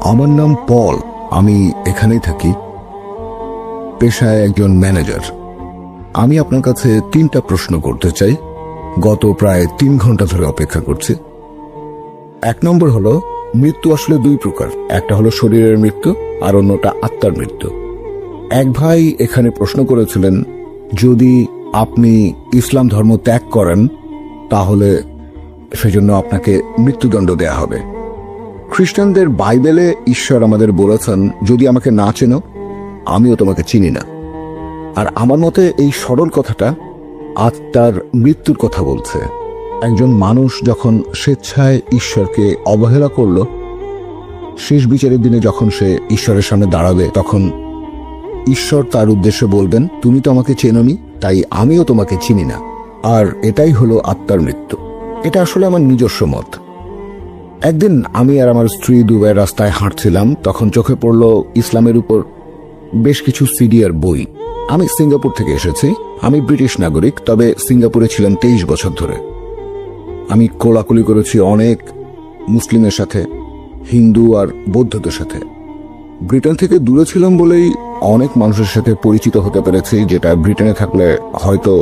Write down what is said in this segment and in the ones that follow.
আমার নাম পল। আমি এখানেই থাকি, পেশায় একজন ম্যানেজার। আমি আপনার কাছে 3টা প্রশ্ন করতে চাই। গত প্রায় 3 ঘন্টা ধরে অপেক্ষা করছি। 1 নম্বর হলো, মৃত্যু আসলে 2 প্রকার, একটা হলো শরীরের মৃত্যু আর অন্যটা আত্মার মৃত্যু। এক ভাই এখানে প্রশ্ন করেছিলেন, যদি আপনি ইসলাম ধর্ম ত্যাগ করেন তাহলে সেজন্য আপনাকে মৃত্যুদণ্ড দেয়া হবে। খ্রিস্টানদের বাইবেলে ঈশ্বর আমাদের বলেছেন, যদি আমাকে না চেনো আমিও তোমাকে চিনি না। আর আমার মতে এই সরল কথাটা আত্মার মৃত্যুর কথা বলছে। একজন মানুষ যখন স্বেচ্ছায় ঈশ্বরকে অবহেলা করল, শেষ বিচারের দিনে যখন সে ঈশ্বরের সামনে দাঁড়াবে, তখন ঈশ্বর তার উদ্দেশ্যে বলবেন, তুমি তো আমাকে চেনোনি, তাই আমিও তোমাকে চিনি না। আর এটাই হলো আত্মার মৃত্যু। এটা আসলে আমার নিজস্ব মত। একদিন আমি আর আমার স্ত্রী দুবাইয়ের রাস্তায় হাঁটছিলাম, তখন চোখে পড়ল ইসলামের উপর বেশ কিছু সিডি আর বই। আমি সিঙ্গাপুর থেকে এসেছি। আমি ব্রিটিশ নাগরিক, তবে সিঙ্গাপুরে ছিলাম 23 বছর ধরে। আমি কোলাকুলি করেছি অনেক মুসলিমের সাথে, হিন্দু আর বৌদ্ধদের সাথে। ব্রিটেন থেকে দূরে ছিলাম বলেই অনেক মানুষের সাথে পরিচিত হতে পেরেছি, যেটা ব্রিটেনে থাকলে হয়তো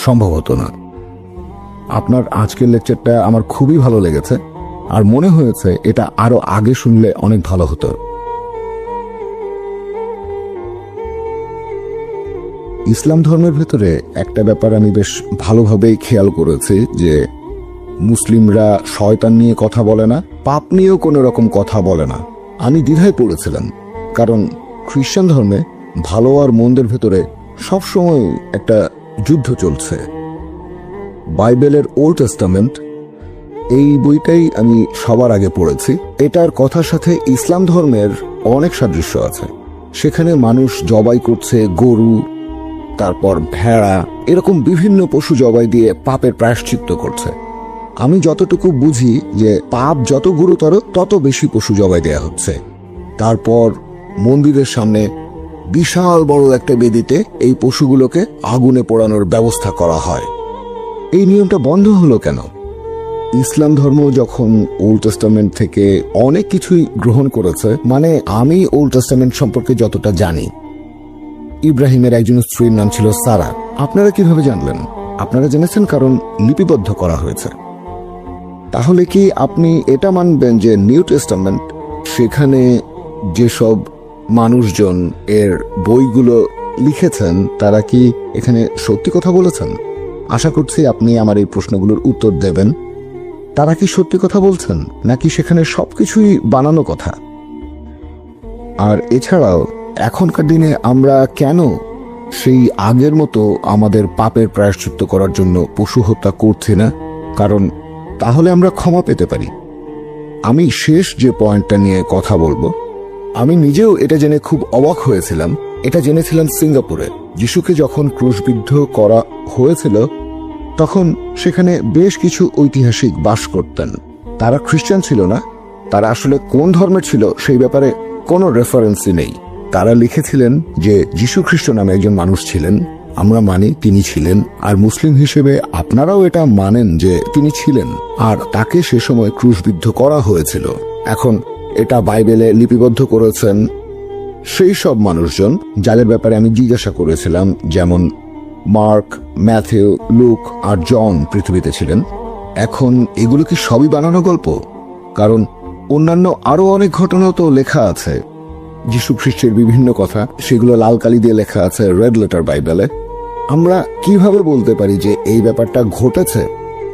সম্ভব হতো না। আপনার আজকের লেকচারটা আমার খুবই ভালো লেগেছে, আর মনে হয়েছে এটা আরো আগে শুনলে অনেক ভালো হতো। ইসলাম ধর্মের ভেতরে একটা ব্যাপার আমি বেশ ভালোভাবেই খেয়াল করেছি, যে মুসলিমরা শয়তান নিয়ে কথা বলে না, পাপ নিয়েও কোনো রকম কথা বলে না। আমি দ্বিধায় পড়েছিলাম, কারণ খ্রিস্টান ধর্মে ভালো আর মন্দের ভেতরে সবসময় একটা যুদ্ধ চলছে। বাইবেলের ওল্ড টেস্টামেন্ট, এই বইটাই আমি সবার আগে পড়েছি। এটার কথার সাথে ইসলাম ধর্মের অনেক সাদৃশ্য আছে। সেখানে মানুষ জবাই করছে গরু, তারপর ভেড়া, এরকম বিভিন্ন পশু জবাই দিয়ে পাপের প্রায়শ্চিত্ত করছে। আমি যতটুকু বুঝি যে পাপ যত গুরুতর তত বেশি পশু জবাই দেয়া হচ্ছে। তারপর মন্দিরের সামনে বিশাল বড় একটা বেদিতে এই পশুগুলোকে আগুনে পোড়ানোর ব্যবস্থা করা হয়। এই নিয়মটা বন্ধ হলো কেন? ইসলাম ধর্ম যখন ওল্ড টেস্টামেন্ট থেকে অনেক কিছুই গ্রহণ করেছে, মানে আমি ওল্ড টেস্টামেন্ট সম্পর্কে যতটা জানি, ইব্রাহিমের একজন স্ত্রীর নাম ছিল সারা। আপনারা কিভাবে জানলেন? আপনারা জেনেছেন কারণ লিপিবদ্ধ করা হয়েছে। তাহলে কি আপনি এটা মানবেন যে নিউ টেস্টামেন্ট, সেখানে যেসব মানুষজন এর বইগুলো লিখেছেন তারা কি এখানে সত্যি কথা বলেছেন? আশা করছি আপনি আমার এই প্রশ্নগুলোর উত্তর দেবেন। তারা কি সত্যি কথা বলছেন, নাকি সেখানে সবকিছুই বানানো কথা? আর এছাড়াও এখনকার দিনে আমরা কেন সেই আগের মতো আমাদের পাপের প্রায়শ্চিত্ত করার জন্য পশু হত্যা করছি না? কারণ তাহলে আমরা ক্ষমা পেতে পারি। আমি শেষ যে পয়েন্টটা নিয়ে কথা বলবো, আমি নিজেও এটা জেনে খুব অবাক হয়েছিলাম। এটা জেনেছিলাম সিঙ্গাপুরে যিশুকে যখন ক্রুশবিদ্ধ করা হয়েছিল, তখন সেখানে বেশ কিছু ঐতিহাসিক বাস করতেন। তারা খ্রিস্টান ছিল না। তারা আসলে কোন ধর্মের ছিল সেই ব্যাপারে কোনো রেফারেন্সই নেই। তারা লিখেছিলেন যে যীশু খ্রিস্ট নামে একজন মানুষ ছিলেন, আমরা মানি তিনি ছিলেন, আর মুসলিম হিসেবে আপনারাও এটা মানেন যে তিনি ছিলেন, আর তাকে সে সময় ক্রুশবিদ্ধ করা হয়েছিল। এখন এটা বাইবেলে লিপিবদ্ধ করেছেন সেই সব মানুষজন যাদের ব্যাপারে আমি জিজ্ঞাসা করেছিলাম, যেমন মার্ক, ম্যাথিউ, লুক আর জন পৃথিবীতে ছিলেন। এখন এগুলো কি সবই বানানো গল্প? কারণ অন্যান্য আরো অনেক ঘটনা তো লেখা আছে। যীশু খ্রিস্টের বিভিন্ন কথা, সেগুলো লাল কালি দিয়ে লেখা আছে রেড লেটার বাইবেলে। আমরা কিভাবে বলতে পারি যে এই ব্যাপারটা ঘটেছে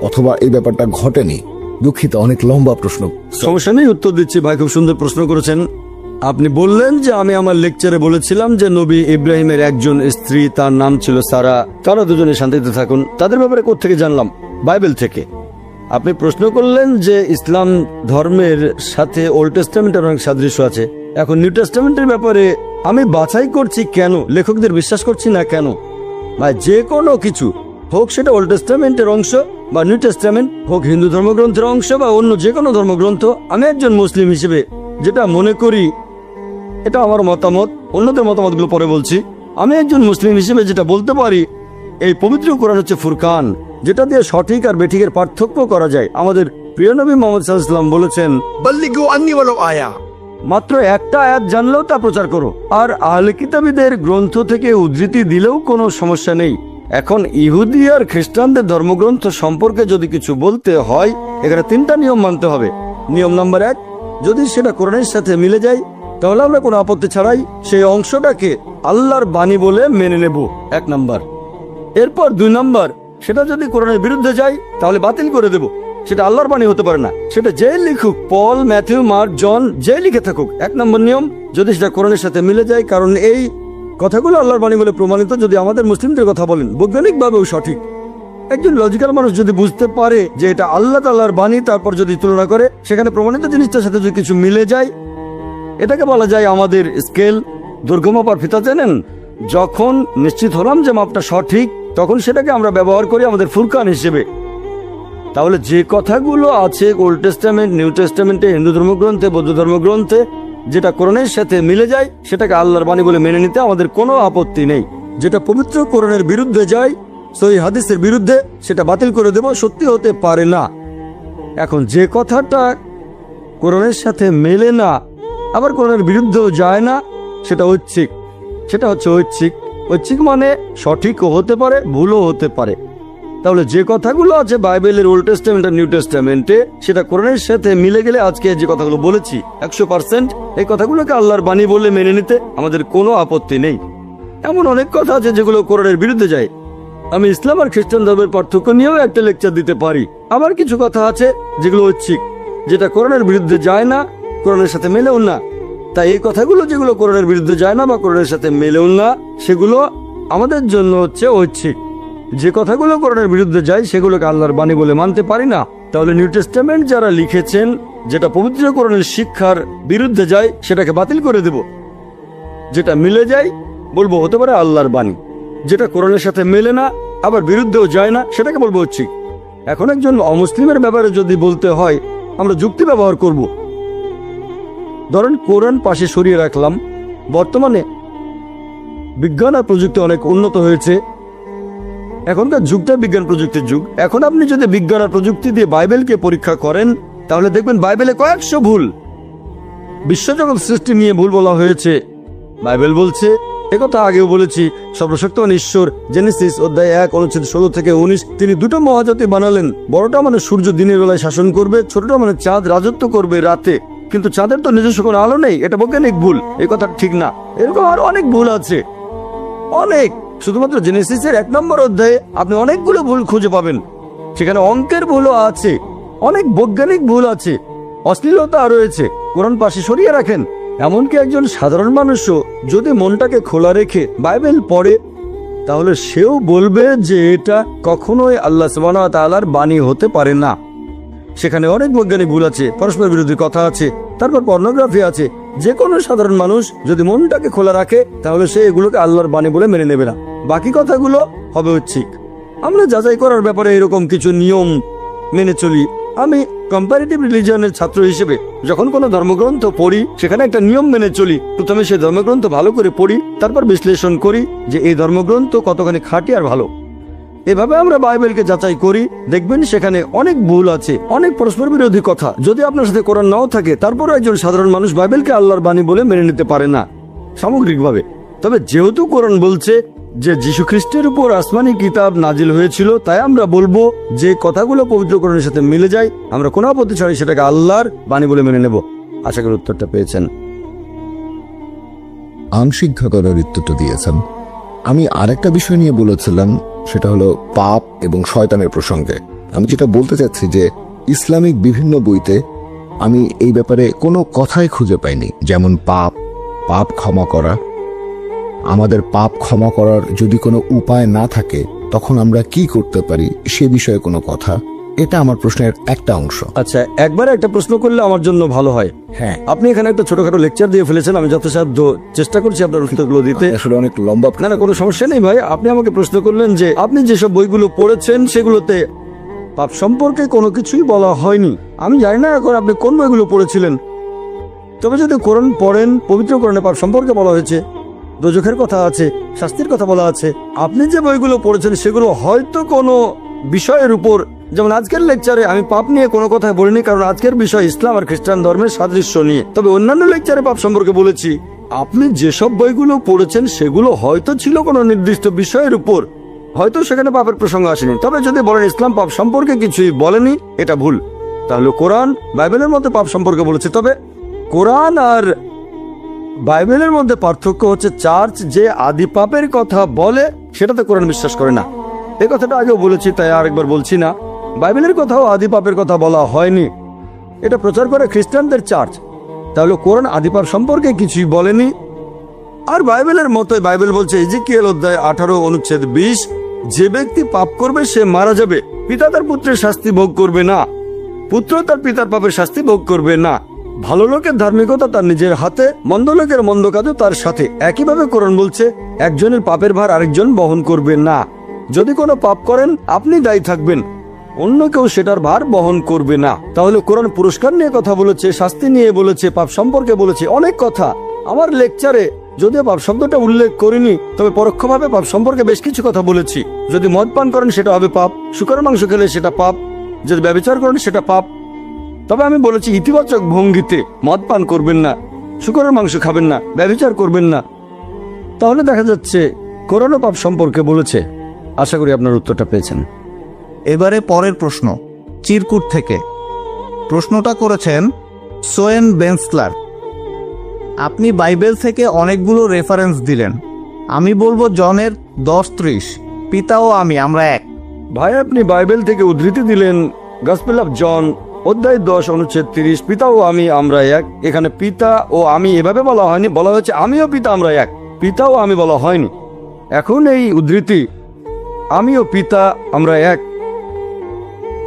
অথবা এই ব্যাপারটা ঘটেনি? দুঃখিত, অনেক লম্বা প্রশ্ন। সমস্যা নেই, উত্তর দিচ্ছি ভাই। খুব সুন্দর প্রশ্ন করেছেন। আপনি বললেন যে আমি আমার লেকচারে বলেছিলাম যে নবী ইব্রাহিমের একজন স্ত্রী, তার নাম ছিল সারা, তারা দুজনে শান্তিতে থাকুন। তাদের ব্যাপারে কোত্থেকে জানলাম? বাইবেল থেকে। আপনি প্রশ্ন করলেন যে ইসলাম ধর্মের সাথে ওল্ড টেস্টামেন্টের অনেক সাদৃশ্য আছে। এখন নিউ টেস্টামেন্টের ব্যাপারে আমি বাছাই করছি কেন, লেখকদের বিশ্বাস করছি না কেন। ভাই, যে কোনো কিছু হোক, সেটা ওল্ড টেস্টামেন্টের অংশ বা নিউ টেস্টামেন্ট হোক, হিন্দু ধর্মগ্রন্থের অংশ বা অন্য যে কোনো ধর্মগ্রন্থ, আমি একজন মুসলিম হিসেবে যেটা মনে করি, এটা আমার মতামত, অন্যদের মতামতগুলো পরে বলছি। আমি একজন মুসলিম হিসেবে যেটা বলতে পারি, এই পবিত্র কোরআন হচ্ছে ফুরকান, যেটা দিয়ে সঠিক আর বেঠিকের পার্থক্য করা যায়। আমাদের প্রিয় নবী মুহাম্মদ সাল্লাল্লাহু আলাইহি ওয়াসাল্লাম বলেছেন, বল্লিগু আন্নি ওয়ালাউ আয়া, মাত্র একটা আয়াত জানলেও তা প্রচার করো। আর আহলে কিতাবীদের গ্রন্থ থেকে উদ্ধৃতি দিলেও কোনো সমস্যা নেই। এখন ইহুদি আর খ্রিস্টানদের ধর্মগ্রন্থ সম্পর্কে যদি কিছু বলতে হয়, এখানে 3টা নিয়ম মানতে হবে। নিয়ম নাম্বার 1, যদি সেটা কোরআনের সাথে মিলে যায় তাহলে আমরা কোনো আপত্তি ছাড়াই সেই অংশটাকে আল্লাহর বাণী বলে মেনে নেব, 1 নাম্বার। এরপর 2 নাম্বার, সেটা যদি কোরআনের বিরুদ্ধে যায় তাহলে বাতিল করে দেব। সেটা আল্লাহর বাণী হতে পারে না, সেটা যে লিখুক, পল, ম্যাথিউ, মার্ক, জন, যে লিখে থাকুক। 1 নম্বর নিয়ম, যদি সেটা কোরআনের সাথে মিলে যায়, কারণ এই কথাগুলো আল্লাহর বাণী বলে প্রমাণিত। যদি আমাদের মুসলিমদের কথা বলেন, বৈজ্ঞানিকভাবেও সঠিক। একজন লজিক্যাল মানুষ যদি বুঝতে পারে যে এটা আল্লাহ তাআলার বাণী, তারপর যদি তুলনা করে সেখানে প্রমাণিত জিনিসটার সাথে যদি কিছু মিলে যায়, এটাকে বলা যায় আমাদের স্কেল, দৈর্ঘ্য মাপার ফিতা। জানেন, যখন নিশ্চিত হলাম যে মাপটা সঠিক, তখন সেটাকে আমরা ব্যবহার করি আমাদের ফুরকান হিসেবে। তাহলে যে কথাগুলো আছে ওল্ড টেস্টামেন্ট, নিউ টেস্টামেন্টে, হিন্দু ধর্মগ্রন্থে, বৌদ্ধ ধর্মগ্রন্থে, যেটা কোরআনের সাথে মিলে যায় সেটাকে আল্লাহর বাণী বলে মেনে নিতে আমাদের কোনো আপত্তি নেই। যেটা পবিত্র কোরআনের বিরুদ্ধে যায়, সহিহ হাদিসের বিরুদ্ধে, সেটা বাতিল করে দেব, সত্যি হতে পারে না। এখন যে কথাটা কোরআনের সাথে মেলে না, আবার কোরআনের বিরুদ্ধেও যায় না, সেটা ঐচ্ছিক। সেটা হচ্ছে ঐচ্ছিক। ঐচ্ছিক মানে সঠিকও হতে পারে, ভুলও হতে পারে। তাহলে যে কথাগুলো আছে বাইবেলের ওল্ড টেস্টামেন্ট আর নিউ টেস্টামেন্টে, সেটা কোরআনের সাথে মিলে গেলে আজকে যে কথাগুলো বলেছি 100%, এই কথাগুলোকে আল্লাহর বাণী বলে মেনে নিতে আমাদের কোনো আপত্তি নেই। এমন অনেক কথা আছে যেগুলো কোরআনের বিরুদ্ধে যায়। আমি ইসলাম আর খ্রিস্টান ধর্মের পার্থক্য নিয়েও একটা লেকচার দিতে পারি। আবার কিছু কথা আছে যেগুলো ঐচ্ছিক, যেটা কোরআনের বিরুদ্ধে যায় না, কোরআনের সাথে মেলেও না। তাই এই কথাগুলো যেগুলো কোরআনের বিরুদ্ধে যায় না বা কোরআনের সাথে মেলেও না, সেগুলো আমাদের জন্য হচ্ছে ঐচ্ছিক। যে কথাগুলো কোরআনের বিরুদ্ধে যায় সেগুলোকে আল্লাহর বাণী বলে মানতে পারি না। তাহলে নিউ টেস্টামেন্ট যারা লিখেছেন, যেটা পবিত্র কোরআনের শিক্ষার বিরুদ্ধে যায়, সেটাকে বাতিল করে দেব। যেটা মিলে যায় বলবো হতে পারে আল্লাহর বাণী। যেটা কোরআনের সাথে মেলে না, আবার বিরুদ্ধেও যায় না, সেটাকে বলবো ঐচ্ছিক। এখন একজন অমুসলিমের ব্যাপারে যদি বলতে হয়, আমরা যুক্তি ব্যবহার করব। ধরেন কোরআন পাশে সরিয়ে রাখলাম। বর্তমানে বিজ্ঞান আর প্রযুক্তি অনেক উন্নত হয়েছে। এখনকার যুগটা বিজ্ঞান প্রযুক্তির যুগ। এখন আপনি যদি বিজ্ঞান আর প্রযুক্তি দিয়ে বাইবেলকে পরীক্ষা করেন, তাহলে দেখবেন বাইবেলে কয়েকশো ভুল। বিশ্বজগৎ সৃষ্টি নিয়ে ভুল বলা হয়েছে। বাইবেল বলছে, একথা আগেও বলেছি, সর্বশক্তিমান ঈশ্বর জেনেসিস অধ্যায় 1 অনুচ্ছেদ 16 থেকে 19, তিনি দুটো মহাজাতি বানালেন। বড়টা মানে সূর্য দিনের বেলায় শাসন করবে, ছোটটা মানে চাঁদ রাজত্ব করবে রাতে। কিন্তু চাঁদের তো নিজস্ব কোনো আলো নেই, এটা বৈজ্ঞানিক ভুল, এই কথা ঠিক না। এরকম আর অনেক ভুল আছে, অনেক। শুধুমাত্র জেনেসিসের 1 নম্বর অধ্যায়ে আপনি অনেকগুলো ভুল খুঁজে পাবেন। সেখানে অঙ্কের ভুলও আছে, অনেক বৈজ্ঞানিক ভুল আছে, অশ্লীলতা রয়েছে। কোরআন পাশে সরিয়ে রাখেন। এমনকি একজন সাধারণ মানুষও যদি মনটাকে খোলা রেখে বাইবেল পড়ে, তাহলে সেও বলবে যে এটা কখনোই আল্লাহ সুবহানাহু ওয়া তাআলার বাণী হতে পারে না। সেখানে অনেক বৈজ্ঞানিক ভুল আছে, পরস্পর বিরোধী কথা আছে, তারপর পর্নোগ্রাফি আছে। যে কোনো সাধারণ মানুষ যদি মনটাকে খোলা রাখে, তাহলে সে এগুলোকে আল্লাহর বাণী বলে মেনে নেবে না। বাকি কথাগুলো হবে ঐচ্ছিক। আমরা যাচাই করার ব্যাপারে এরকম কিছু নিয়ম মেনে চলি। আমি কম্পারেটিভ রিলিজিয়নের ছাত্র হিসেবে যখন কোনো ধর্মগ্রন্থ পড়ি, সেখানে একটা নিয়ম মেনে চলি। প্রথমে সেই ধর্মগ্রন্থ ভালো করে পড়ি, তারপর বিশ্লেষণ করি যে এই ধর্মগ্রন্থ কতখানি খাঁটি আর ভালো। এভাবে আমরা বাইবেলকে যাচাই করি। দেখবেন সেখানে অনেক ভুল আছে, অনেক পরস্পর বিরোধী কথা। যদি আপনার সাথে কোরআন নাও থাকে, তারপরও একজন সাধারণ মানুষ বাইবেলকে আল্লাহর বাণী বলে মেনে নিতে পারে না সামগ্রিকভাবে। তবে যেহেতু কোরআন বলছে যে যীশু খ্রিস্টের উপর আসমানি কিতাব নাজিল হয়েছিল, তাই আমরা বলবো যে কথাগুলো পবিত্র কোরআনের সাথে মিলে যায়, আমরা কোনো আপত্তি ছাড়াই সেটাকে আল্লাহর বাণী বলে মেনে নেব। আশা করি উত্তরটা পেয়েছেন। আংশিক ধারণার উত্তরটা দিয়েছেন। আমি আরেকটা বিষয় নিয়ে বলেছিলাম, সেটা হলো পাপ এবং শয়তানের প্রসঙ্গে। আমি যেটা বলতে চাচ্ছি যে ইসলামিক বিভিন্ন বইতে আমি এই ব্যাপারে কোনো কথাই খুঁজে পাইনি। যেমন পাপ ক্ষমা করা। আমাদের পাপ ক্ষমা করার যদি কোনো উপায় না থাকে, তখন আমরা কি করতে পারি সে বিষয়ে কোনো কথা। এটা আমার প্রশ্নের একটা অংশ। আচ্ছা, একবার একটা প্রশ্ন করলে আমার জন্য ভালো হয়। হ্যাঁ, আপনি এখানে একটা ছোটখাটো লেকচার দিয়ে ফেলেছেন। আমি যথাসাধ্য চেষ্টা করছি আপনার উত্তরগুলো দিতে। আসলে অনেক লম্বা। না, কোনো সমস্যা নেই ভাই। আপনি আমাকে প্রশ্ন করলেন যে আপনি যেসব বইগুলো পড়েছেন সেগুলোতে পাপ সম্পর্কে কোনো কিছুই বলা হয়নি। আমি জানি না এখন আপনি কোন বইগুলো পড়েছিলেন। তবে যদি কোরআন পড়েন, পবিত্র কোরআনে পাপ সম্পর্কে বলা হয়েছে, দোজখের কথা আছে, শাস্তির কথা বলা আছে। আপনি যে বইগুলো পড়েছেন সেগুলো হয়তো কোনো বিষয়ের উপর যেমন আজকের লেকচারে আমি পাপ নিয়ে কোনো কথা বলিনি, কারণ আজকের বিষয় ইসলাম আর খ্রিস্টান ধর্মের সাদৃশ্য নিয়ে। তবে অন্যান্য লেকচারে পাপ সম্পর্কে বলেছি। আপনি যেসব বইগুলো পড়েছেন সেগুলো হয়তো ছিল কোনো নির্দিষ্ট বিষয়ের উপর, হয়তো সেখানে পাপের প্রসঙ্গ আসেনি। তবে যদি বলেন ইসলাম পাপ সম্পর্কে কিছুই বলেনি, এটা ভুল। তাহলে কোরআন বাইবেলের মধ্যে পাপ সম্পর্কে বলেছে। তবে কোরআন আর বাইবেলের মধ্যে পার্থক্য হচ্ছে চার্চ যে আদি পাপের কথা বলে সেটাতে কোরআন বিশ্বাস করে না। এই কথাটা আগেও বলেছি, তাই আরেকবার বলছি না। বাইবেলের কথাও আদি পাপের কথা বলা হয়নি, এটা প্রচার করে খ্রিস্টানদের চার্চ। তাহলে কোরআন আদি পাপ সম্পর্কে কিছুই বলেনি। আর বাইবেলের মতোই বাইবেল বলছে ইজিকিয়েল অধ্যায় 18 অনুচ্ছেদ 20, যে ব্যক্তি পাপ করবে সে মারা যাবে। পিতা তার পুত্রের শাস্তি ভোগ করবে না, পুত্র তার পিতার পাপের শাস্তি ভোগ করবে না। ভালো লোকের ধার্মিকতা তার নিজের হাতে, মন্দ লোকের মন্দ কাজও তার সাথে। একইভাবে কোরআন বলছে একজনের পাপের ভার আরেকজন বহন করবে না। যদি কোনো পাপ করেন আপনি দায়ী থাকবেন, অন্য কেউ সেটার ভার বহন করবে না। তাহলে কোরআন পুরস্কার নিয়ে কথা বলেছে, শাস্তি নিয়ে বলেছে, পাপ সম্পর্কে বলেছে, অনেক কথা। আমার লেকচারে যদিও পাপ শব্দটা উল্লেখ করিনি, তবে পরোক্ষভাবে পাপ সম্পর্কে বেশ কিছু কথা বলেছি। যদি মদ পান করেন সেটা হবে পাপ, শুকরের মাংস খেলে সেটা পাপ, যদি ব্যভিচার করেন সেটা পাপ। তবে আমি বলেছি ইতিবাচক ভঙ্গিতে, মদ পান করবেন না, শুকরের মাংস খাবেন না, ব্যভিচার করবেন না। তাহলে দেখা যাচ্ছে কোরআনও পাপ সম্পর্কে বলেছে। আশা করি আপনার উত্তরটা পেয়েছেন। এবারে পরের প্রশ্ন চিরকুট থেকে। প্রশ্নটা করেছেন সোয়েন বেন্সলার। আপনি বাইবেল থেকে অনেকগুলো রেফারেন্স দিলেন। আমি বলবো জনের 10:30, পিতা ও আমি আমরা এক। ভাই, আপনি বাইবেল থেকে উদ্ধৃতি দিলেন গসপেল অফ জন অধ্যায় 10 অনুচ্ছেদ 30, পিতা ও আমি আমরা এক। এখানে পিতা ও আমি এভাবে বলা হয়নি, বলা হয়েছে আমিও পিতা আমরা এক। পিতা ও আমি বলা হয়নি। এখন এই উদ্ধৃতি আমিও পিতা আমরা এক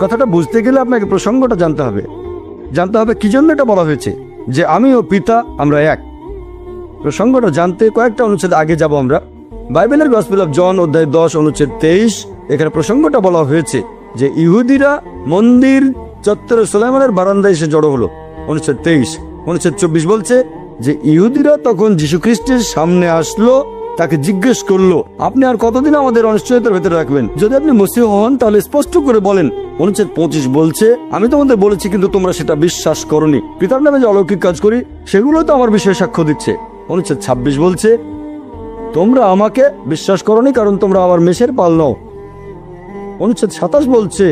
কথাটা বুঝতে গেলে আপনাকে প্রসঙ্গটা জানতে হবে। কি জন্য এটা বলা হয়েছে যে আমিও পিতা আমরা এক। প্রসঙ্গটা জানতে কয়েকটা অনুচ্ছেদ আগে যাব আমরা। বাইবেলের গসপেল অফ জন অধ্যায় 10 অনুচ্ছেদ 23, এখানে প্রসঙ্গটা বলা হয়েছে যে ইহুদিরা মন্দির চত্বরে সুলাইমানের বারান্দায় এসে জড়ো হলো। অনুচ্ছেদ 23। অনুচ্ছেদ 24 বলছে যে ইহুদিরা তখন যীশু খ্রিস্টের সামনে আসলো, তাকে জিজ্ঞেস করলো, আপনি আর কতদিন আমাদের অনিশ্চয়তার ভেতরে রাখবেন? যদি আপনি মসীহ হন তাহলে স্পষ্ট করে বলেন। অনুচ্ছেদ 25 বলছে আমি তোমাদের বলেছি কিন্তু তোমরা সেটা বিশ্বাস করোনি। পিতার নামে যে অলৌকিক কাজ করি সেগুলো তো আমার বিষয়ে সাক্ষ্য দিচ্ছে। অনুচ্ছেদ 26 বলছে তোমরা আমাকে বিশ্বাস করোনি কারণ তোমরা আমার মেষের পাল নাও। অনুচ্ছেদ 27 বলছে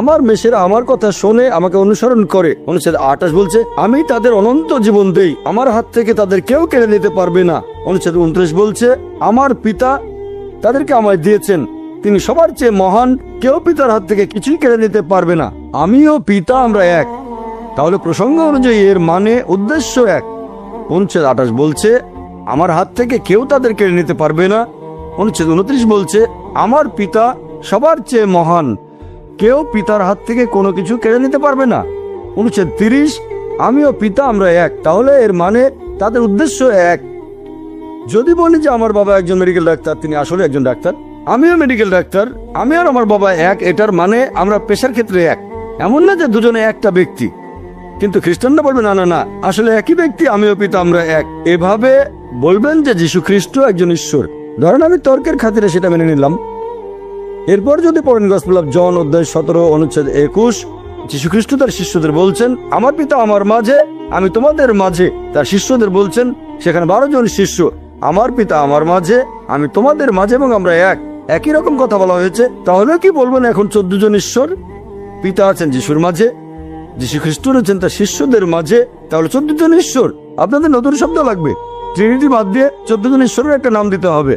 আমার মেষেরা আমার কথা শোনে, আমাকে অনুসরণ করে। অনুচ্ছেদ 28 বলছে আমি তাদের অনন্ত জীবন দেই, আমার হাত থেকে তাদের কেউ কেড়ে নিতে পারবে না। অনুচ্ছেদ 29 বলছে আমার পিতা তাদেরকে আমায় দিয়েছেন, তিনি সবার চেয়ে মহান, কেউ পিতার হাত থেকে কিছুই কেড়ে নিতে পারবে না। আমিও পিতা আমরা এক। তাহলে প্রসঙ্গ অনুযায়ী এর মানে উদ্দেশ্য এক। অনুচ্ছেদ 28 বলছে আমার হাত থেকে কেউ তাদের কেড়ে নিতে পারবে না। অনুচ্ছেদ 29 বলছে আমার পিতা সবার চেয়ে মহান, কেউ পিতার হাত থেকে কোনো কিছু কেড়ে নিতে পারবে না। অনুচ্ছেদ 30 আমিও পিতা আমরা এক। তাহলে এর মানে তাদের উদ্দেশ্য এক। যদি বলি যে আমার বাবা একজন মেডিকেল ডাক্তার, তিনি আসলে একজন ডাক্তার, আমিও মেডিকেল ডাক্তার, আমি আর আমার বাবা এক, এটার মানে আমরা পেশার ক্ষেত্রে এক। এমন না যে দুজনে একটা ব্যক্তি। কিন্তু খ্রিস্টানরা বলবে না না না, আসলে একই ব্যক্তি, আমিও পিতা আমরা এক। এভাবে বলবেন যে যীশু খ্রিস্ট একজন ঈশ্বর। ধরেন আমি তর্কের খাতিরে সেটা মেনে নিলাম। এরপর যদি পড়েন গসপেল অফ জন অধ্যায় 17 অনুচ্ছেদ 21, যীশু খ্রিস্ট তার শিষ্যদের বলছেন আমার পিতা আমার মাঝে, আমি তোমাদের মাঝে। তার শিষ্যদের বলছেন, সেখানে 12 জন শিষ্য, আমার পিতা আমার মাঝে, আমি তোমাদের মাঝে এবং আমরা এক। একই রকম কথা বলা হয়েছে। তাহলে কি বলবেন এখন 14 জন ঈশ্বর? পিতা আছেন যিশুর মাঝে, যীশু খ্রিস্ট রয়েছেন তার শিষ্যদের মাঝে, তাহলে 14 জন ঈশ্বর। আপনাদের নতুন শব্দ লাগবে, ট্রিনিটি বাদ দিয়ে 14 জন ঈশ্বরের একটা নাম দিতে হবে।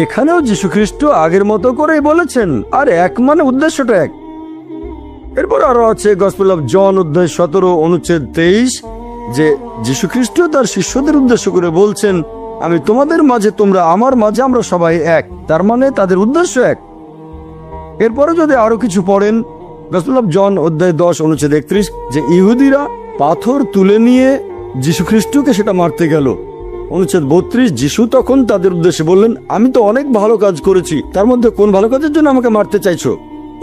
এখানেও যীশু খ্রিস্ট আগের মতো করেই বলেছেন, আর এক মানে উদ্দেশ্যটা এক। এরপর আরো আছে গসপেল অফ জন অধ্যায় 17 অনুচ্ছেদ 23, যে যীশু খ্রিস্ট তার শিষ্যদের উদ্দেশ্য করে বলছেন আমি তোমাদের মাঝে, তোমরা আমার মাঝে, আমরা সবাই এক। তার মানে তাদের উদ্দেশ্য এক। এরপরে যদি আরো কিছু পড়েন গসপেল অফ জন অধ্যায় 10 অনুচ্ছেদ 31, যে ইহুদিরা পাথর তুলে নিয়ে যীশু খ্রিস্টকে সেটা মারতে গেল। অনুচ্ছেদ 32 যিশু তখন তাদের উদ্দেশ্যে বললেন আমি তো অনেক ভালো কাজ করেছি, তার মধ্যে কোন ভালো কাজের জন্য আমাকে মারতে চাইছো?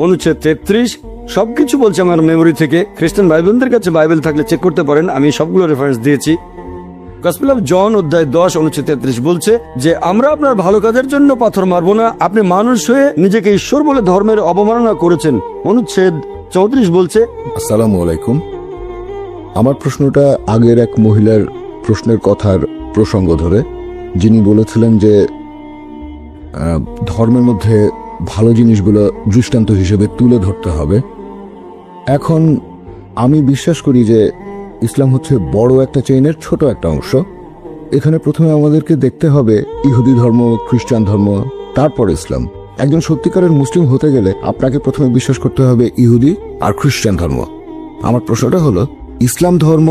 অনুচ্ছেদ 33 সবকিছু বলছে আমার মেমোরি থেকে। খ্রিস্টান ভাই বোনদের কাছে বাইবেল থাকলে চেক করতে পারেন, আমি সবগুলো রেফারেন্স দিয়েছি। গসপেল অফ জন অধ্যায় 10 অনুচ্ছেদ 33 বলছে যে আমরা আপনার ভালো কাজের জন্য পাথর মারবো না, আপনি মানুষ হয়ে নিজেকে ঈশ্বর বলে ধর্মের অবমাননা করেছেন। অনুচ্ছেদ 34 বলছে, আসসালামু আলাইকুম। আমার প্রশ্নটা আগের এক মহিলার প্রশ্নের কথার প্রসঙ্গ ধরে, যিনি বলেছিলেন যে ধর্মের মধ্যে ভালো জিনিসগুলো দৃষ্টান্ত হিসেবে তুলে ধরতে হবে। এখন আমি বিশ্বাস করি যে ইসলাম হচ্ছে বড় একটা চেইনের ছোট একটা অংশ। এখানে প্রথমে আমাদেরকে দেখতে হবে ইহুদি ধর্ম, খ্রিস্টান ধর্ম, তারপর ইসলাম। একজন সত্যিকারের মুসলিম হতে গেলে আপনাকে প্রথমে বিশ্বাস করতে হবে ইহুদি আর খ্রিস্টান ধর্ম। আমার প্রশ্নটা হলো, ইসলাম ধর্ম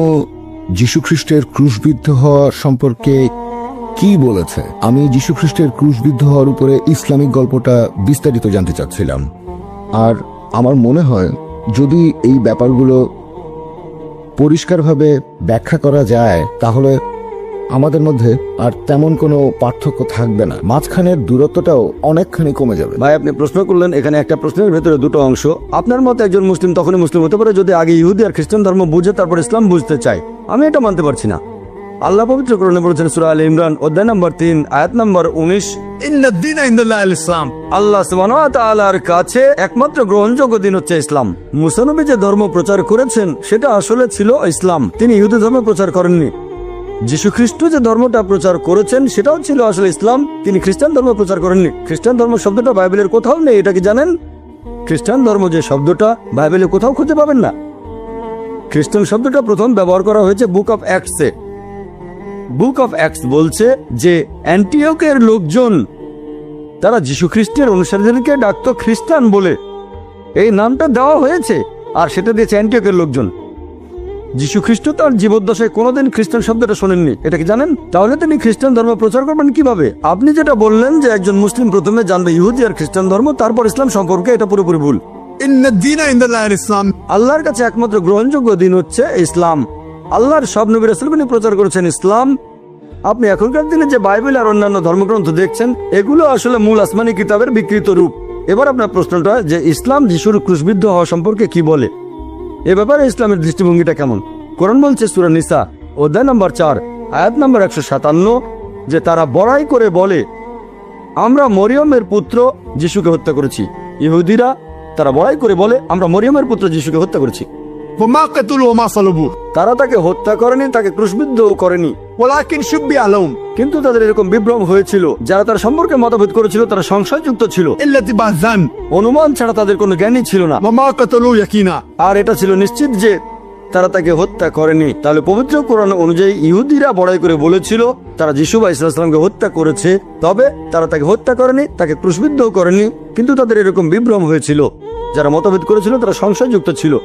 যীশু খ্রিস্টের ক্রুশবিদ্ধ হওয়া সম্পর্কে কি বলেছে? আমি যীশু খ্রিস্টের ক্রুশবিদ্ধ হওয়ার উপরে ইসলামিক গল্পটা বিস্তারিত জানতে চাচ্ছিলাম। আর আমার মনে হয় যদি এই ব্যাপারগুলো পরিষ্কারভাবে ব্যাখ্যা করা যায় তাহলে আমাদের মধ্যে আর তেমন কোনো পার্থক্য থাকবে না, মাঝখানের দূরত্বটাও অনেকখানি কমে যাবে। ভাই আপনি প্রশ্ন করলেন, এখানে একটা প্রশ্নের ভেতরে দুটো অংশ। আপনার মতে একজন মুসলিম তখনই মুসলিম হতে পারে যদি আগে ইহুদি আর খ্রিস্টান ধর্ম বুঝে তারপর ইসলাম বুঝতে চায়। আমি এটা মানতে পারছি না। আল্লাহ পবিত্র কোরআনে বলেছেন সূরা আলে ইমরান অধ্যায় নম্বর 3 আয়াত নম্বর 19, ইসলাম। আল্লাহ সুবহানাহু ওয়া তাআলার কাছে একমাত্র গ্রহণযোগ্য দিন হচ্ছে ইসলাম। মুসা নবী যে ধর্ম প্রচার করেছেন সেটা আসলে ছিল ইসলাম, তিনি ইহুদি ধর্ম প্রচার করেননি। যীশু খ্রিস্ট যে ধর্মটা প্রচার করেছেন সেটাও ছিল আসলে ইসলাম, তিনি খ্রিস্টান ধর্ম প্রচার করেননি। খ্রিস্টান ধর্ম শব্দটা বাইবেলের কোথাও নেই, এটা কি জানেন? খ্রিস্টান ধর্ম যে শব্দটা বাইবেলে কোথাও খুঁজে পাবেন না। খ্রিস্টান শব্দটা প্রথম ব্যবহার করা হয়েছে বুক অফ অ্যাক্টসে। বুক অফ অ্যাক্টস বলছে যে অ্যান্টিওকের লোকজন তারা যীশু খ্রিস্টের অনুসারীদেরকে ডাকতো খ্রিস্টান বলে, এই নামটা দেওয়া হয়েছে আর সেটা দিয়েছে অ্যান্টিওকের লোকজন। যীশু খ্রিস্ট তার জীবদ্দশায় কোনোদিন খ্রিস্টান শব্দটা শোনেননি, এটা কি জানেন? তাহলে তিনি খ্রিস্টান ধর্ম প্রচার করবেন কিভাবে? আপনি যেটা বললেন যে একজন মুসলিম প্রথমে জানবে ইহুদি আর খ্রিস্টান ধর্ম তারপর ইসলাম সম্পর্কে, এটা পুরোপুরি ভুল। ইসলাম। আল্লাহর কাছে একমাত্র গ্রহণযোগ্য দিন হচ্ছে ইসলাম। আল্লাহর সব নবী রাসূলগণ প্রচার করেছেন ইসলাম। আপনি এখনকার দিনে যে বাইবেল আর অন্যান্য ধর্মগ্রন্থ দেখছেন এগুলো আসলে মূল আসমানি কিতাবের বিকৃত রূপ। এবার আপনার প্রশ্নটা যে ইসলাম যিশুর ক্রুশবিদ্ধ হওয়া সম্পর্কে কি বলে, এ ব্যাপারে ইসলামের দৃষ্টিভঙ্গিটা কেমন? কোরআন বলছে সূরা নিসা অধ্যায় নম্বর 4 আয়াত নম্বর 157 যে তারা বড়াই করে বলে আমরা মরিয়মের পুত্র যিশুকে হত্যা করেছি। ইহুদিরা তারা বড়াই করে বলে আমরা মরিয়মের পুত্র যিশুকে হত্যা করেছি। وما قتلوه وما صلبوه তারা তাকে হত্যা করেনি, তাকে ক্রুশবিদ্ধ করেনি, ولكن شبه لهم কিন্তু তাদের এরকম বিভ্রম হয়েছিল। যারা তার সম্পর্কে মতভেদ করেছিল তারা সংশয়যুক্ত ছিল, إلا اتباع الظن অনুমান ছাড়া তাদের কোনো জ্ঞানই ছিল না। وما قتلوه يقينا। আর এটা ছিল নিশ্চিত যে তারা তাকে হত্যা করেনি। তাহলে পবিত্র কোরআন অনুযায়ী ইহুদিরা বড়াই করে বলেছিল তারা যিশু ভাই সাল্লাল্লাহু আলাইহি ওয়াসাল্লামকে হত্যা করেছে, তবে তারা তাকে হত্যা করেনি, তাকে ক্রুশবিদ্ধ করেনি, কিন্তু তাদের এরকম বিভ্রম হয়েছিল। যারা মতভেদ করেছিল তারা সংশয়যুক্ত ছিল,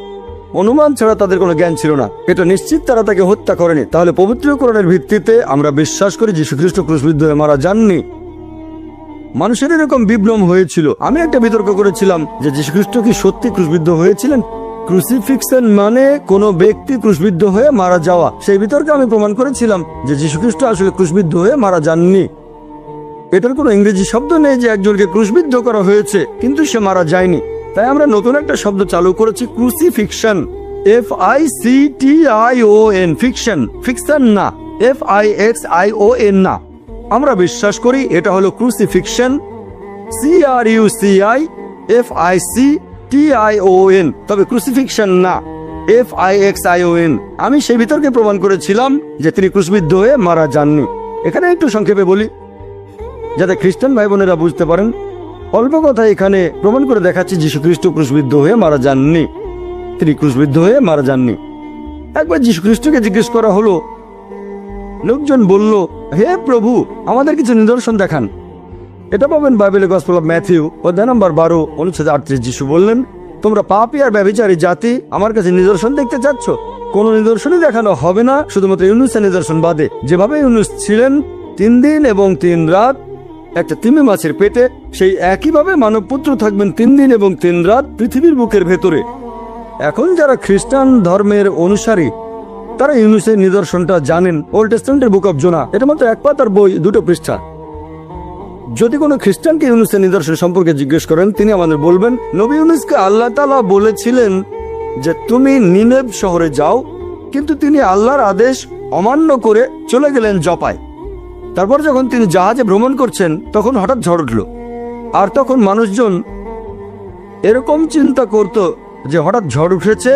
অনুমান ছাড়া তাদের কোনো জ্ঞান ছিল না, এটা নিশ্চিত তারা তাকে হত্যা করেনি। তাহলে পবিত্র কোরআনের ভিত্তিতে আমরা বিশ্বাস করি যীশু খ্রিস্ট ক্রুশবিদ্ধ হয়ে মারা যাননি। মানুষের এরকম বিভ্রম হয়েছিল। আমি একটা বিতর্ক করেছিলাম যে যীশু খ্রিস্ট কি সত্যি ক্রুশবিদ্ধ হয়েছিলেন? ক্রুসিফিক্সন মানে কোনো ব্যক্তি ক্রুশবিদ্ধ হয়ে মারা যাওয়া। সেই বিতর্কে আমি প্রমাণ করেছিলাম যে যীশু খ্রিস্ট আসলে ক্রুশবিদ্ধ হয়ে মারা যাননি। এটার কোনো ইংরেজি শব্দ নেই যে একজনকে ক্রুশবিদ্ধ করা হয়েছে কিন্তু সে মারা যায়নি। তাই আমরা নতুন একটা শব্দ চালু করেছি, ক্রুসিফিকশন। FICTION, ফিকশন, ফিকশন না, FIXION না। আমরা বিশ্বাস করি এটা হলো ক্রুসিফিকশন, CRUCIFICTION, তবে ক্রুসিফিকশন না, FIXION। আমি সেই বিতর্কে প্রমাণ করেছিলাম যে তিনি ক্রুশবিদ্ধ হয়ে মারা যাননি। এখানে একটু সংক্ষেপে বলি যাতে খ্রিস্টান ভাই বোনেরা বুঝতে পারেন। অল্প কথা এখানে প্রমাণ করে দেখাচ্ছি যীশু খ্রিস্ট ক্রুশবিদ্ধ হয়ে মারা যাননি, তিনি ক্রুশবিদ্ধ হয়ে মারা যাননি। একবার যীশু খ্রিস্টকে জিজ্ঞেস করা হলো, লোকজন বলল হে প্রভু আমাদের কিছু নিদর্শন দেখান। এটা পাবেন বাইবেলের গসপেল অফ ম্যাথিউ অধ্যায় নম্বর 12 অনুচ্ছেদ 38। যিশু বললেন তোমরা পাপী আর ব্যভিচারী জাতি আমার কাছে নিদর্শন দেখতে চাচ্ছ? কোনো নিদর্শনই দেখানো হবে না শুধুমাত্র ইউনুসের নিদর্শন বাদে। যেভাবে ইউনুস ছিলেন 3 দিন এবং 3 রাত একটা তিমি মাছের পেটে, সেই একইভাবে মানবপুত্র থাকবেন 3 দিন এবং 3 রাত পৃথিবীর বুকের ভেতরে। এখন যারা খ্রিস্টান ধর্মের অনুসারী তারা ইউনুসের নিদর্শনটা জানেন। ওল্ড টেস্টামেন্টের বুক অফ জোনা, এটা মাত্র 1 পাতার বই, 2 পৃষ্ঠা। যদি কোনো খ্রিস্টানকে ইউনুসের নিদর্শন সম্পর্কে জিজ্ঞেস করেন তিনি আমাদের বলবেন নবী ইউনুসকে আল্লাহ তাআলা বলেছিলেন যে তুমি নিনেভ শহরে যাও, কিন্তু তিনি আল্লাহর আদেশ অমান্য করে চলে গেলেন জপায়। তারপর যখন তিনি জাহাজে ভ্রমণ করছেন তখন হঠাৎ ঝড় উঠল। আর তখন মানুষজন এরকম চিন্তা করত যে হঠাৎ ঝড় উঠেছে,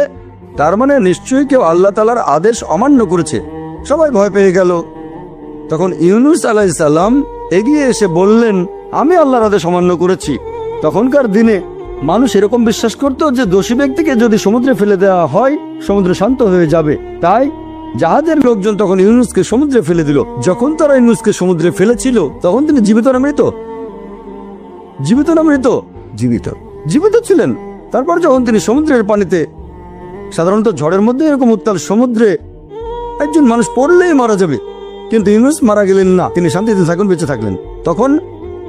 তার মানে নিশ্চয়ই কেউ আল্লাহ তাআলার আদেশ অমান্য করেছে। সবাই ভয় পেয়ে গেল। তখন ইউনূস আলাইহিস সালাম এগিয়ে এসে বললেন, আমি আল্লাহর আদেশ অমান্য করেছি। তখনকার দিনে মানুষ এরকম বিশ্বাস করত যে দোষী ব্যক্তিকে যদি সমুদ্রে ফেলে দেওয়া হয় সমুদ্র শান্ত হয়ে যাবে। তাই জাহাজের লোকজন তখন ইউনূসকে সমুদ্রে ফেলে দিল। যখন তারা ইউনূসকে সমুদ্রে ফেলেছিল তখন তিনি জীবিত না মৃত? জীবিত না মৃত? জীবিত। জীবিত ছিলেন। তারপর যখন তিনি সমুদ্রের পানিতে, সাধারণত ঝড়ের মধ্যে এরকম উত্তাল সমুদ্রে একজন মানুষ পড়লেই মারা যাবে, কিন্তু ইউনূস মারা গেলেন না, তিনি শান্তিতে থাকুন, বেঁচে থাকলেন। তখন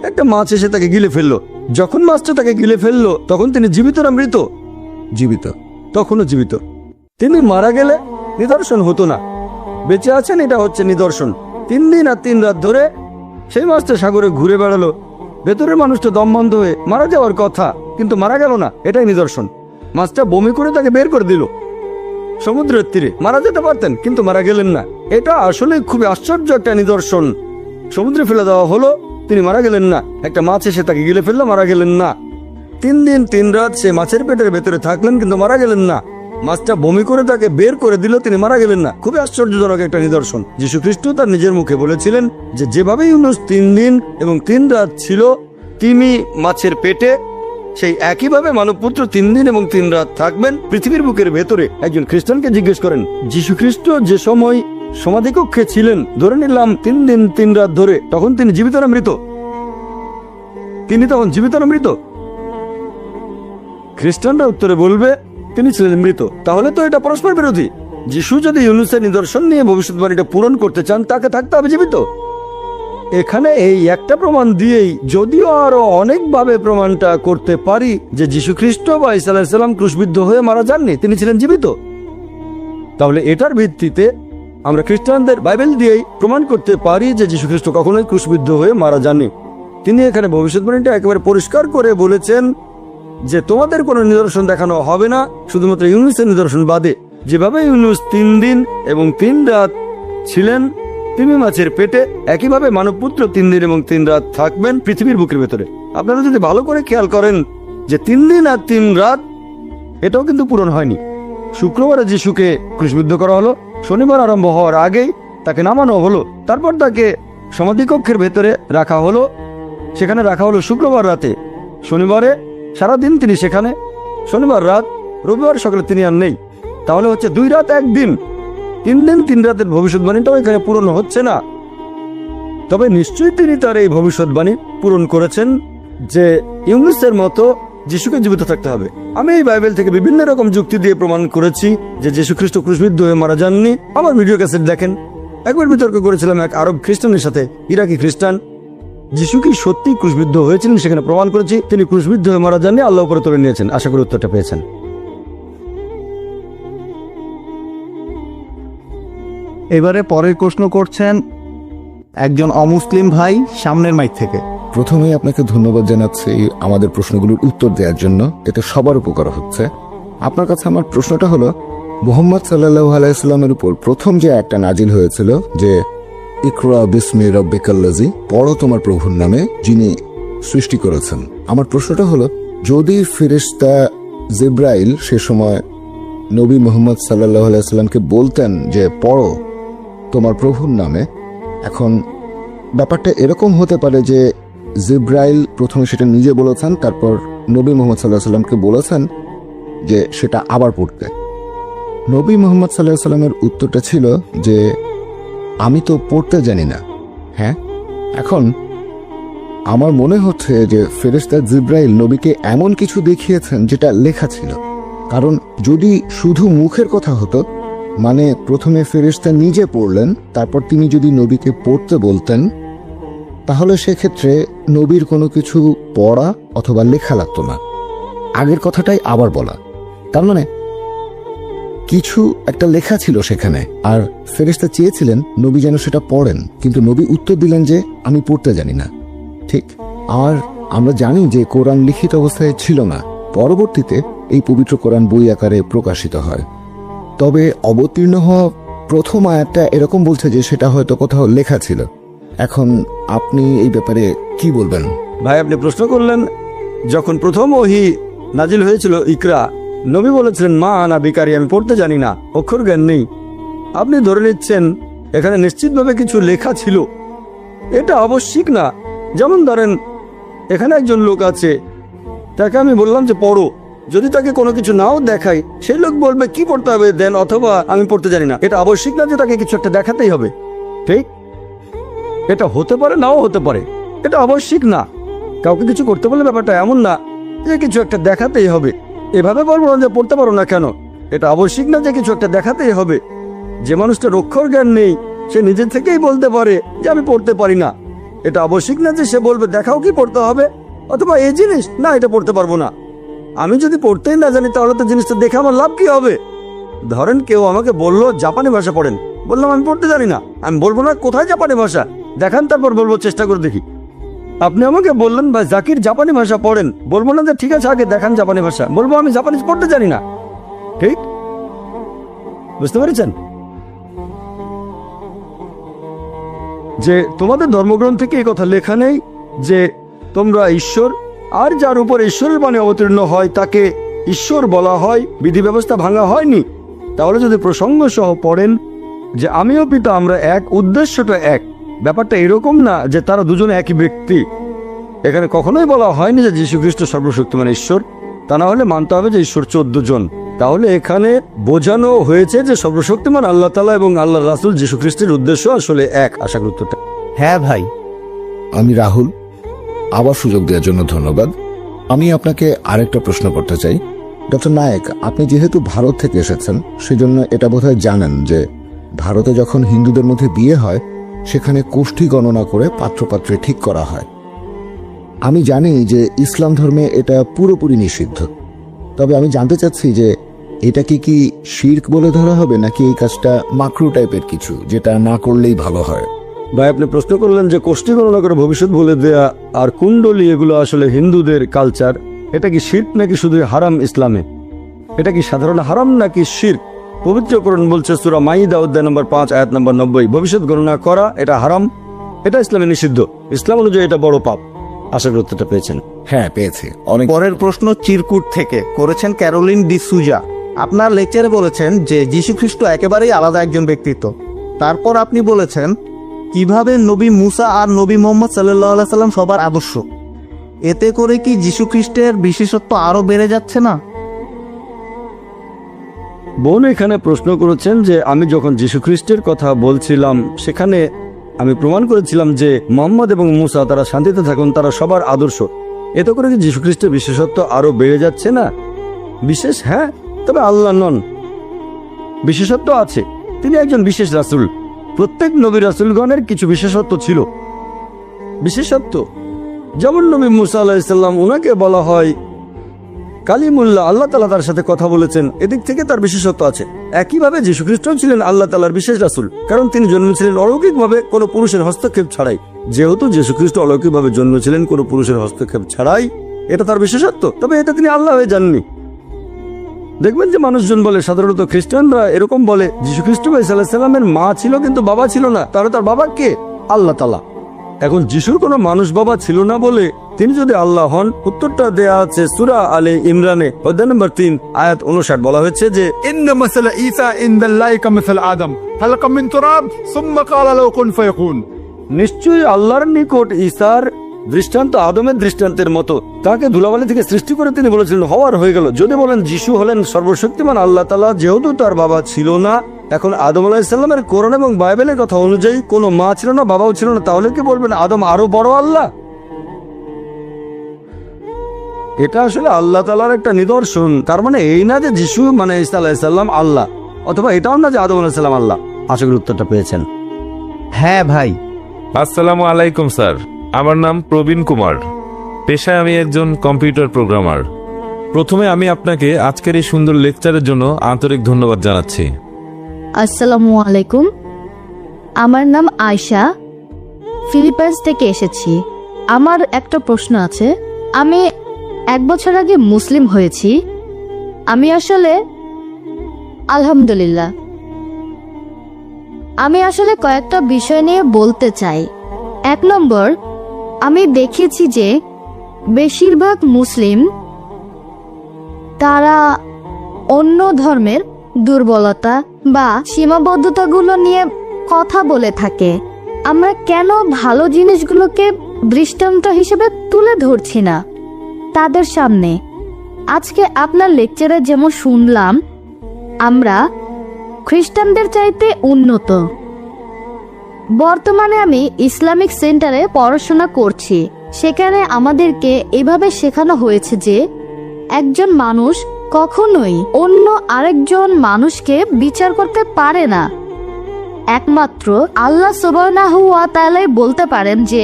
একটা মাছ এসে তাকে গিলে ফেললো। যখন মাছটা তাকে গিলে ফেললো তখন তিনি জীবিত না মৃত? জীবিত। তখনও জীবিত। তিনি মারা গেলে নিদর্শন হতো না, বেঁচে আছেন এটা হচ্ছে নিদর্শন। 3 দিন আর 3 রাত ধরে সেই মাছটা সাগরে ঘুরে বেড়ালো। ভেতরের মানুষটা দম বন্ধ হয়ে মারা যাওয়ার কথা, কিন্তু মারা গেল না, এটাই নিদর্শন। মাছটা বমি করে তাকে বের করে দিল সমুদ্রের তীরে। মারা যেতে পারতেন কিন্তু মারা গেলেন না। এটা আসলে খুবই আশ্চর্য একটা নিদর্শন। সমুদ্রে ফেলে দেওয়া হলো, তিনি মারা গেলেন না। একটা মাছ এসে তাকে গিলে ফেললো, মারা গেলেন না। 3 দিন 3 রাত সে মাছের পেটের ভেতরে থাকলেন কিন্তু মারা গেলেন না। মাছটা বমি করে তাকে বের করে দিল, তিনি মারা গেলেন না। খুবই আশ্চর্যজনক একটা নিদর্শন। যীশু খ্রিস্ট তার নিজের মুখে বলেছিলেন যে যেভাবে ইউনূস 3 দিন এবং 3 রাত ছিল তিনি মাছের পেটে, সেই একইভাবে মানবপুত্র 3 দিন এবং 3 রাত থাকবেন পৃথিবীর বুকের ভেতরে। একজন খ্রিস্টানকে জিজ্ঞেস করেন, যীশু খ্রিস্ট যে সময় সমাধিকক্ষে ছিলেন, ধরে নিলাম 3 দিন 3 রাত ধরে, তখন তিনি জীবিত না মৃত? তিনি তখন জীবিত না মৃত? খ্রিস্টানরা উত্তরে বলবে তিনি ছিলেন মৃত। তাহলে তো এটা পরস্পর বিরোধী। যিশু যদি ইউনূসের নিদর্শন নিয়ে ভবিষ্যৎবাণীটা পূরণ করতে চান তাকে থাকতে হবে জীবিত। এখানে এই একটা প্রমাণ দিয়েই, যদিও আরো অনেকভাবে প্রমাণটা করতে পারি যে যীশু খ্রিস্ট বা ঈসা আলাইহিস সালাম ক্রুশবিদ্ধ হয়ে মারা যাননি, তিনি ছিলেন জীবিত, তাহলে এটার ভিত্তিতে আমরা খ্রিস্টানদের বাইবেল দিয়েই প্রমাণ করতে পারি যে যীশু খ্রিস্ট কখনোই ক্রুশবিদ্ধ হয়ে মারা যাননি। তিনি এখানে ভবিষ্যৎবাণীটা একেবারে পরিষ্কার করে বলেছেন যে তোমাদের কোনো নিদর্শন দেখানো হবে না, শুধুমাত্র ইউনূসের নিদর্শন বাদে। যেভাবে ইউনূস 3 দিন এবং 3 রাত ছিলেন তিনি মাছের পেটে, একইভাবে মানবপুত্র 3 দিন এবং 3 রাত থাকবেন পৃথিবীর বুকের ভেতরে। আপনারা যদি ভালো করে খেয়াল করেন যে 3 দিন আর 3 রাত এটাও কিন্তু পূরণ হয়নি। শুক্রবারে যিশুকে ক্রুশবিদ্ধ করা হলো, শনিবার আরম্ভ হওয়ার আগেই তাকে নামানো হলো, তারপর তাকে সমাধিকক্ষের ভেতরে রাখা হলো, সেখানে রাখা হলো শুক্রবার রাতে। শনিবারে সারাদিন তিনি সেখানে, শনিবার রাত, রবিবার সকালে তিনি আর নেই। তাহলে হচ্ছে 2 রাত 1 দিন, 3 দিন 3 রাতের ভবিষ্যৎবাণীটাও এখানে পূরণ হচ্ছে না। তবে নিশ্চয়ই তিনি তার এই ভবিষ্যৎবাণী পূরণ করেছেন যে ইউনূসের মতো যিশুকে জীবিত থাকতে হবে। আমি এই বাইবেল থেকে বিভিন্ন রকম যুক্তি দিয়ে প্রমাণ করেছি যে যীশু খ্রিস্ট ক্রুশবিদ্ধ হয়ে মারা যাননি। আমার ভিডিও ক্যাসেট দেখেন। একবার বিতর্ক করেছিলাম এক আরব খ্রিস্টানের সাথে, ইরাকি খ্রিস্টান। যিশু কি সত্যি ক্রুশবিদ্ধ হয়েছিলেন সেখানে প্রমাণ করেছি তিনি ক্রুশবিদ্ধ হয়ে মারা যাননি, আল্লাহ উপরে তুলে নিয়েছেন। আশা করি উত্তরটা পেয়েছেন। এবারে পরের প্রশ্ন করছেন একজন অমুসলিম ভাই সামনের মাইক থেকে। প্রথমেই আপনাকে ধন্যবাদ জানাচ্ছি আমাদের প্রশ্নগুলোর উত্তর দেওয়ার জন্য, এতে সবার উপকার হচ্ছে। আপনার কাছে আমার প্রশ্নটা হলো, মুহাম্মদ সাল্লাল্লাহু আলাইহি সাল্লামের উপর প্রথম যে একটা নাজিল হয়েছিল যে ইকরা বিসমি রাব্বিকাল্লাযী, পড়ো তোমার প্রভুর নামে যিনি সৃষ্টি করেছেন। আমার প্রশ্নটা হলো, যদি ফেরেশতা জিবরাইল সে সময় নবী মুহাম্মদ সাল্লাল্লাহু আলাইহি সাল্লামকে বলতেন যে পড়ো তোমার প্রভুর নামে, এখন ব্যাপারটা এরকম হতে পারে যে জিবরাইল প্রথমে সেটা নিজে বলেছেন, তারপর নবী মুহাম্মদ সাল্লাল্লাহু আলাইহি সাল্লামকে বলেছেন যে সেটা আবার পড়তে। নবী মুহাম্মদ সাল্লাল্লাহু আলাইহি সাল্লামের উত্তরটা ছিল যে আমি তো পড়তে জানি না। হ্যাঁ, এখন আমার মনে হচ্ছে যে ফেরেশতা জিবরাইল নবীকে এমন কিছু দেখিয়েছেন যেটা লেখা ছিল। কারণ যদি শুধু মুখের কথা হতো, মানে প্রথমে ফেরেশতা নিজে পড়লেন, তারপর তিনি যদি নবীকে পড়তে বলতেন, তাহলে সেক্ষেত্রে নবীর কোনো কিছু পড়া অথবা লেখা লাগতো না। আগের কথাটাই আবার বলা, তার মানে কিছু একটা লেখা ছিল সেখানে, আর ফেরেশতা চেয়েছিলেন নবী যেন সেটা পড়েন, কিন্তু নবী উত্তর দিলেন যে আমি পড়তে জানি না। ঠিক, আর আমরা জানি যে কোরআন লিখিত অবস্থায় ছিল না, পরবর্তীতে এই পবিত্র কোরআন বই আকারে প্রকাশিত হয়। তবে অবতীর্ণ হওয়া প্রথম আয়াতটা এরকম বলছে যে সেটা হয়তো কোথাও লেখা ছিল। এখন আপনি এই ব্যাপারে কি বলবেন? ভাই আপনি প্রশ্ন করলেন, যখন প্রথম ওহী নাজিল হয়েছিল ইকরা, নবী বলেছিলেন মা আনা বিকারি, আমি পড়তে জানি না, অক্ষর জ্ঞান নেই। আপনি ধরে নিচ্ছেন এখানে নিশ্চিতভাবে কিছু লেখা ছিল, এটা আবশ্যিক না। যেমন ধরেন এখানে একজন লোক আছে, তাকে আমি বললাম যে পড়ো, যদি তাকে কোনো কিছু নাও দেখাই সেই লোক বলবে কি পড়তে হবে দেন, অথবা আমি পড়তে জানি না। এটা আবশ্যিক না যে তাকে কিছু একটা দেখাতেই হবে, ঠিক? এটা হতে পারে নাও হতে পারে, এটা আবশ্যিক না। কাউকে কিছু করতে বলে ব্যাপারটা এমন না যে কিছু একটা দেখাতেই হবে। এভাবে বলবো না যে পড়তে পারো না কেন, এটা আবশ্যিক না যে কিছু একটা দেখাতেই হবে। যে মানুষটার অক্ষর জ্ঞান নেই সে নিজে থেকেই বলতে পারে যে আমি পড়তে পারি না। এটা আবশ্যিক না যে সে বলবে দেখাও কি পড়তে হবে, অথবা এই জিনিস না এটা পড়তে পারবো না। আমি যদি পড়তেই না জানি তাহলে তো জিনিসটা দেখে আমার লাভ কি হবে? ধরেন কেউ আমাকে বললো জাপানি ভাষা পড়েন, বললাম আমি পড়তে জানি না, আমি বলবো না কোথায় জাপানি ভাষা দেখান, তারপর বলবো চেষ্টা করে দেখি। আপনি আমাকে বললেন ভাই জাকির জাপানি ভাষা পড়েন, বলবো না যে ঠিক আছে আগে দেখান জাপানি ভাষা, বলবো আমি জাপানিজ পড়তে জানি না। ঠিক বুঝতে পেরেছেন? যে তোমাদের ধর্মগ্রন্থে কি এই কথা লেখা নেই যে তোমরা ঈশ্বর, আর যার উপর ঈশ্বরের বাণী অবতীর্ণ হয় তাকে ঈশ্বর বলা হয়, বিধি ব্যবস্থা ভাঙা হয়নি? তাহলে যদি প্রসঙ্গ সহ পড়েন যে আমিও পিতা আমরা এক, উদ্দেশ্যটা এক, ব্যাপারটা এরকম না যে তারা দুজনে একই ব্যক্তি। এখানে কখনোই বলা হয়নি যে যীশু খ্রিস্ট সর্বশক্তিমান ঈশ্বর, তা না হলে মানতে হবে যে ঈশ্বর 14 জন। তাহলে এখানে বোঝানো হয়েছে যে সর্বশক্তিমান আল্লাহ তাআলা এবং আল্লাহ রাসূল যীশু খ্রিস্টের উদ্দেশ্য আসলে এক। আশা করি উত্তরটা। হ্যাঁ ভাই। আমি রাহুল, আবার সুযোগ দেওয়ার জন্য ধন্যবাদ। আমি আপনাকে আরেকটা প্রশ্ন করতে চাই। ডক্টর নায়েক, আপনি যেহেতু ভারত থেকে এসেছেন সেজন্য এটা বোধহয় জানেন যে ভারতে যখন হিন্দুদের মধ্যে বিয়ে হয় সেখানে কোষ্ঠী গণনা করে পাত্রপাত্রে ঠিক করা হয়। আমি জানি যে ইসলাম ধর্মে এটা পুরোপুরি নিষিদ্ধ, তবে আমি জানতে চাচ্ছি যে এটা কি শিরক বলে ধরা হবে, নাকি এই কাজটা মাকরু টাইপের কিছু যেটা না করলেই ভালো হয়? ভাই আপনি প্রশ্ন করলেন যে কোষ্ঠী গণনা করে ভবিষ্যৎ বলে দেয়া আর কুণ্ডলী এগুলো আসলে হিন্দুদের কালচার, এটা কি শিরক নাকি শুধু হারাম ইসলামে? এটা কি সাধারণ হারাম নাকি শিরক? পবিত্র কোরআন বলছে সূরা মাইদা অধ্যায় নম্বর 5 আয়াত নম্বর 90, ভবিষ্যৎ গণনা করা এটা হারাম, এটা ইসলামে নিষিদ্ধ। ইসলাম অনুযায়ী এটা বড় পাপ। আশা করি উত্তরটা পেয়েছেন। হ্যাঁ পেয়েছি। অনেক পরের প্রশ্ন চিরকুট থেকে করেছেন ক্যারোলিন ডি সুজা। আপনার লেকচারে বলেছেন যে যীশু খ্রিস্ট একেবারেই আলাদা একজন ব্যক্তিত্ব। তারপর আপনি বলেছেন কিভাবে নবী মুসা আর নবী মোহাম্মদ সাল্লাল্লাহু আলাইহি সাল্লাম সবার আদর্শ। এতে করে কি যীশু খ্রিস্টের বিশেষত্ব আরো বেড়ে যাচ্ছে না? বোন এখানে প্রশ্ন করেছেন যে আমি যখন যীশু খ্রিস্টের কথা বলছিলাম সেখানে আমি প্রমাণ করেছিলাম যে মোহাম্মদ এবং মুসা তারা শান্তিতে থাকুন, তারা সবার আদর্শ। এতে করে কি যীশু খ্রিস্টের বিশেষত্ব আরো বেড়ে যাচ্ছে না? বিশেষ হ্যাঁ, তবে আল্লাহ নন। বিশেষত্ব আছে, তিনি একজন বিশেষ রাসূল। প্রত্যেক নবী রাসূলগণের কিছু বিশেষত্ব ছিল। বিশেষত্ব যেমন নবী মুসা আলাইহিস সালাম, ওনাকে বলা হয় কালিমুল্লাহ, আল্লাহ তাআলা তার সাথে কথা বলেছেন, এদিক থেকে তার বিশেষত্ব আছে। একইভাবে যীশু খ্রিস্ট ছিলেন আল্লাহ তাআলার বিশেষ রাসূল, কারণ তিনি জন্মেছিলেন অলৌকিকভাবে কোনো পুরুষের হস্তক্ষেপ ছাড়াই। যেহেতু যীশু খ্রিস্ট অলৌকিকভাবে জন্মেছিলেন কোনো পুরুষের হস্তক্ষেপ ছাড়াই, এটা তার বিশেষত্ব। তবে এটা তিনি আল্লাহ হয়ে যাননি। দেখবেন যে মানুষজন বলে, সাধারণত খ্রিস্টানরা এরকম বলে যীশু খ্রিস্ট সাল্লাল্লাহু আলাইহি সাল্লামের মা ছিল কিন্তু বাবা ছিল না, তাহলে তার বাবা কে? আল্লাহ তাআলা। এখন যিশুর কোনো মানুষ বাবা ছিল না বলে তিনি যদি আল্লাহ হন, উত্তরটা দেয়া আছে সূরা আলে ইমরানে অধ্যায় নম্বর 3 আয়াত 59। বলা হয়েছে যে إن مثل عيسى عند الله كمثل آدم خلق من تراب ثم قال له كن فيكون। নিশ্চয়ই আল্লাহর নিকট ঈসার দৃষ্টান্ত আদমের দৃষ্টান্তের মতো, তাকে ধুলাবালি থেকে সৃষ্টি করে তিনি বলেছিলেন হওয়ার হয়ে গেল। যদি বলেন যিশু হলেন সর্বশক্তিমান আল্লাহ তাআলা, যেহেতু তার বাবা ছিল না, এখন আদম আলাইহিস সালামের কোরআন এবং বাইবেলের কথা অনুযায়ী কোনো মা ছিল না, বাবাও ছিল না, তাহলে কি বলবেন আদম আরো বড় আল্লাহ? এটা আসলে আল্লাহ তাআলার একটা নিদর্শন। তার মানে এই না যে যিশু মানে ঈসা আলাইহিস সালাম আল্লাহ, অথবা এটাও না যে আদম আলাইহিস সালাম আল্লাহ। আশা করি উত্তরটা পেয়েছেন। হ্যাঁ ভাই। আসসালামু আলাইকুম স্যার, আমার নাম প্রবীণ কুমার, পেশায় আমি একজন কম্পিউটার প্রোগ্রামার। প্রথমে আমি আপনাকে আজকের এই সুন্দর লেকচারের জন্য আন্তরিক ধন্যবাদ জানাচ্ছি। আসসালামু আলাইকুম, আমার নাম আয়শা, ফিলিপাইন্স থেকে এসেছি। আমার একটা প্রশ্ন আছে। আমি 1 বছর আগে মুসলিম হয়েছি। আমি আসলে আলহামদুলিল্লাহ আমি আসলে কয়েকটা বিষয় নিয়ে বলতে চাই। 1 নম্বর, আমি দেখেছি যে বেশিরভাগ মুসলিম তারা অন্য ধর্মের দুর্বলতা বা সীমাবদ্ধতাগুলো নিয়ে কথা বলে থাকে। আমরা কেন ভালো জিনিসগুলোকে দৃষ্টান্ত হিসেবে তুলে ধরছি না তাদের সামনে? আজকে আপনার লেকচারে যেমন শুনলাম আমরা খ্রিস্টানদের চাইতে উন্নত। বর্তমানে আমি ইসলামিক সেন্টারে পড়াশোনা করছি। সেখানে আমাদেরকে এভাবে শেখানো হয়েছে যে একজন মানুষ কখনোই অন্য আরেকজন মানুষকে বিচার করতে পারে না। একমাত্র আল্লাহ সুবহানাহু ওয়া তাআলাই বলতে পারেন যে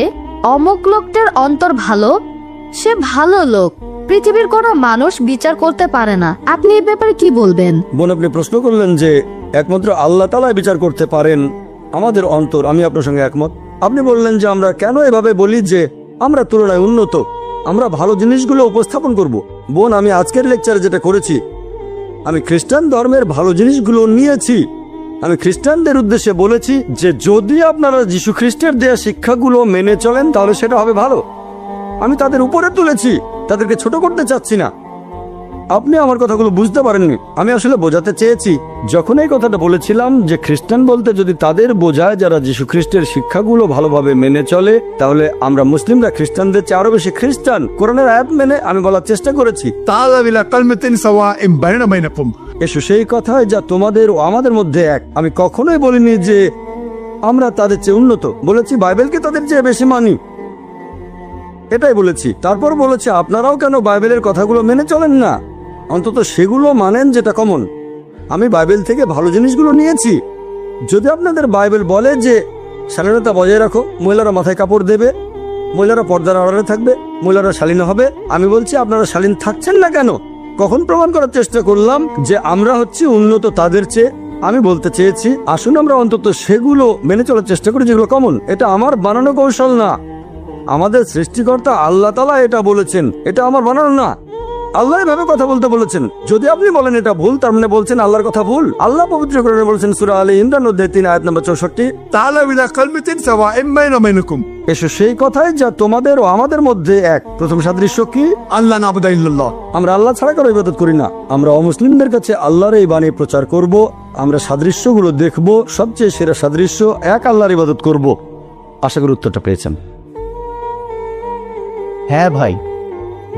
অমুক লোকটার অন্তর ভালো, সে ভালো লোক। পৃথিবীর কোনো মানুষ বিচার করতে পারে না। আপনি এই ব্যাপারে কি বলবেন? বোন, আপনি প্রশ্ন করলেন যে একমাত্র আল্লাহ তাআলাই বিচার করতে পারেন আমাদের অন্তর। আমি আপনার সঙ্গে একমত। আপনি বললেন যে আমরা কেন এভাবে বলি যে আমরা তুলনায় উন্নত, আমরা ভালো জিনিসগুলো উপস্থাপন করব। বোন, আমি আজকের লেকচারে যেটা করেছি, আমি খ্রিস্টান ধর্মের ভালো জিনিসগুলো নিয়েছি। আমি খ্রিস্টানদের উদ্দেশ্যে বলেছি যে যদি আপনারা যীশু খ্রিস্টের দেয়া শিক্ষাগুলো মেনে চলেন তাহলে সেটা হবে ভালো। আমি তাদের উপরে তুলেছি, তাদেরকে ছোট করতে চাচ্ছি না। আপনি আমার কথাগুলো বুঝতে পারেননি। আমি আসলে বোঝাতে চেয়েছি, যখন এই কথাটা বলেছিলাম যে খ্রিস্টান বলতে যদি তাদের বোঝায় যারা যীশু খ্রিস্টের শিক্ষাগুলো ভালোভাবে মেনে চলে, তাহলে আমরা মুসলিমরা খ্রিস্টানদের চেয়ে আরো বেশি খ্রিস্টান। কোরআনের আয়াত মেনে আমি বলার চেষ্টা করেছি, تعالوا إلى كلمة سواء بيننا وبينكم. এসো সেই কথায় যা তোমাদের ও আমাদের মধ্যে এক। আমি কখনোই বলিনি যে আমরা তাদের চেয়ে উন্নত, বলেছি বাইবেলকে তাদের চেয়ে বেশি মানি, এটাই বলেছি। তারপর বলেছি আপনারাও কেন বাইবেলের কথাগুলো মেনে চলেন না, অন্তত সেগুলো মানেন যেটা কমন। আমি বাইবেল থেকে ভালো জিনিসগুলো নিয়েছি। যদি আপনাদের বাইবেল বলে যে শালীনতা বজায় রাখো, মহিলারা মাথায় কাপড় দেবে, মহিলারা পর্দার আড়ালে থাকবে, মহিলারা শালীন হবে, আমি বলছি আপনারা শালীন থাকছেন না কেন? কখন প্রমাণ করার চেষ্টা করলাম যে আমরা হচ্ছি উন্নত তাদের চেয়ে? আমি বলতে চেয়েছি আসুন আমরা অন্তত সেগুলো মেনে চলার চেষ্টা করি যেগুলো কমন। এটা আমার বানানো কৌশল না, আমাদের সৃষ্টিকর্তা আল্লাহ তাআলা এটা বলেছেন, এটা আমার বানানো না। আল্লাহ এভাবে কথা বলতে বলেছেন। যদি আপনি বলেন এটা ভুল, তার মানে বলছেন আল্লাহর কথা ভুল। আল্লাহ পবিত্র কোরআনে বলেছেন সূরা আলে ইমরান অধ্যায় 3 আয়াত নম্বর 64, تعالوا إلى كلمة سواء بيننا وبينكم এসো সেই কথায় যা তোমাদের ও আমাদের মধ্যে এক। প্রথম সাদৃশ্য কি? أن لا نعبد إلا الله. আমরা আল্লাহ ছাড়া কারো ইবাদত করি না। আমরা অমুসলিমদের কাছে আল্লাহর এই বাণী প্রচার করব। আমরা সাদৃশ্যগুলো দেখব, সবচেয়ে সেরা সাদৃশ্য এক আল্লাহর ইবাদত করব। আশা করি উত্তরটা পেয়েছেন। হ্যাঁ ভাই।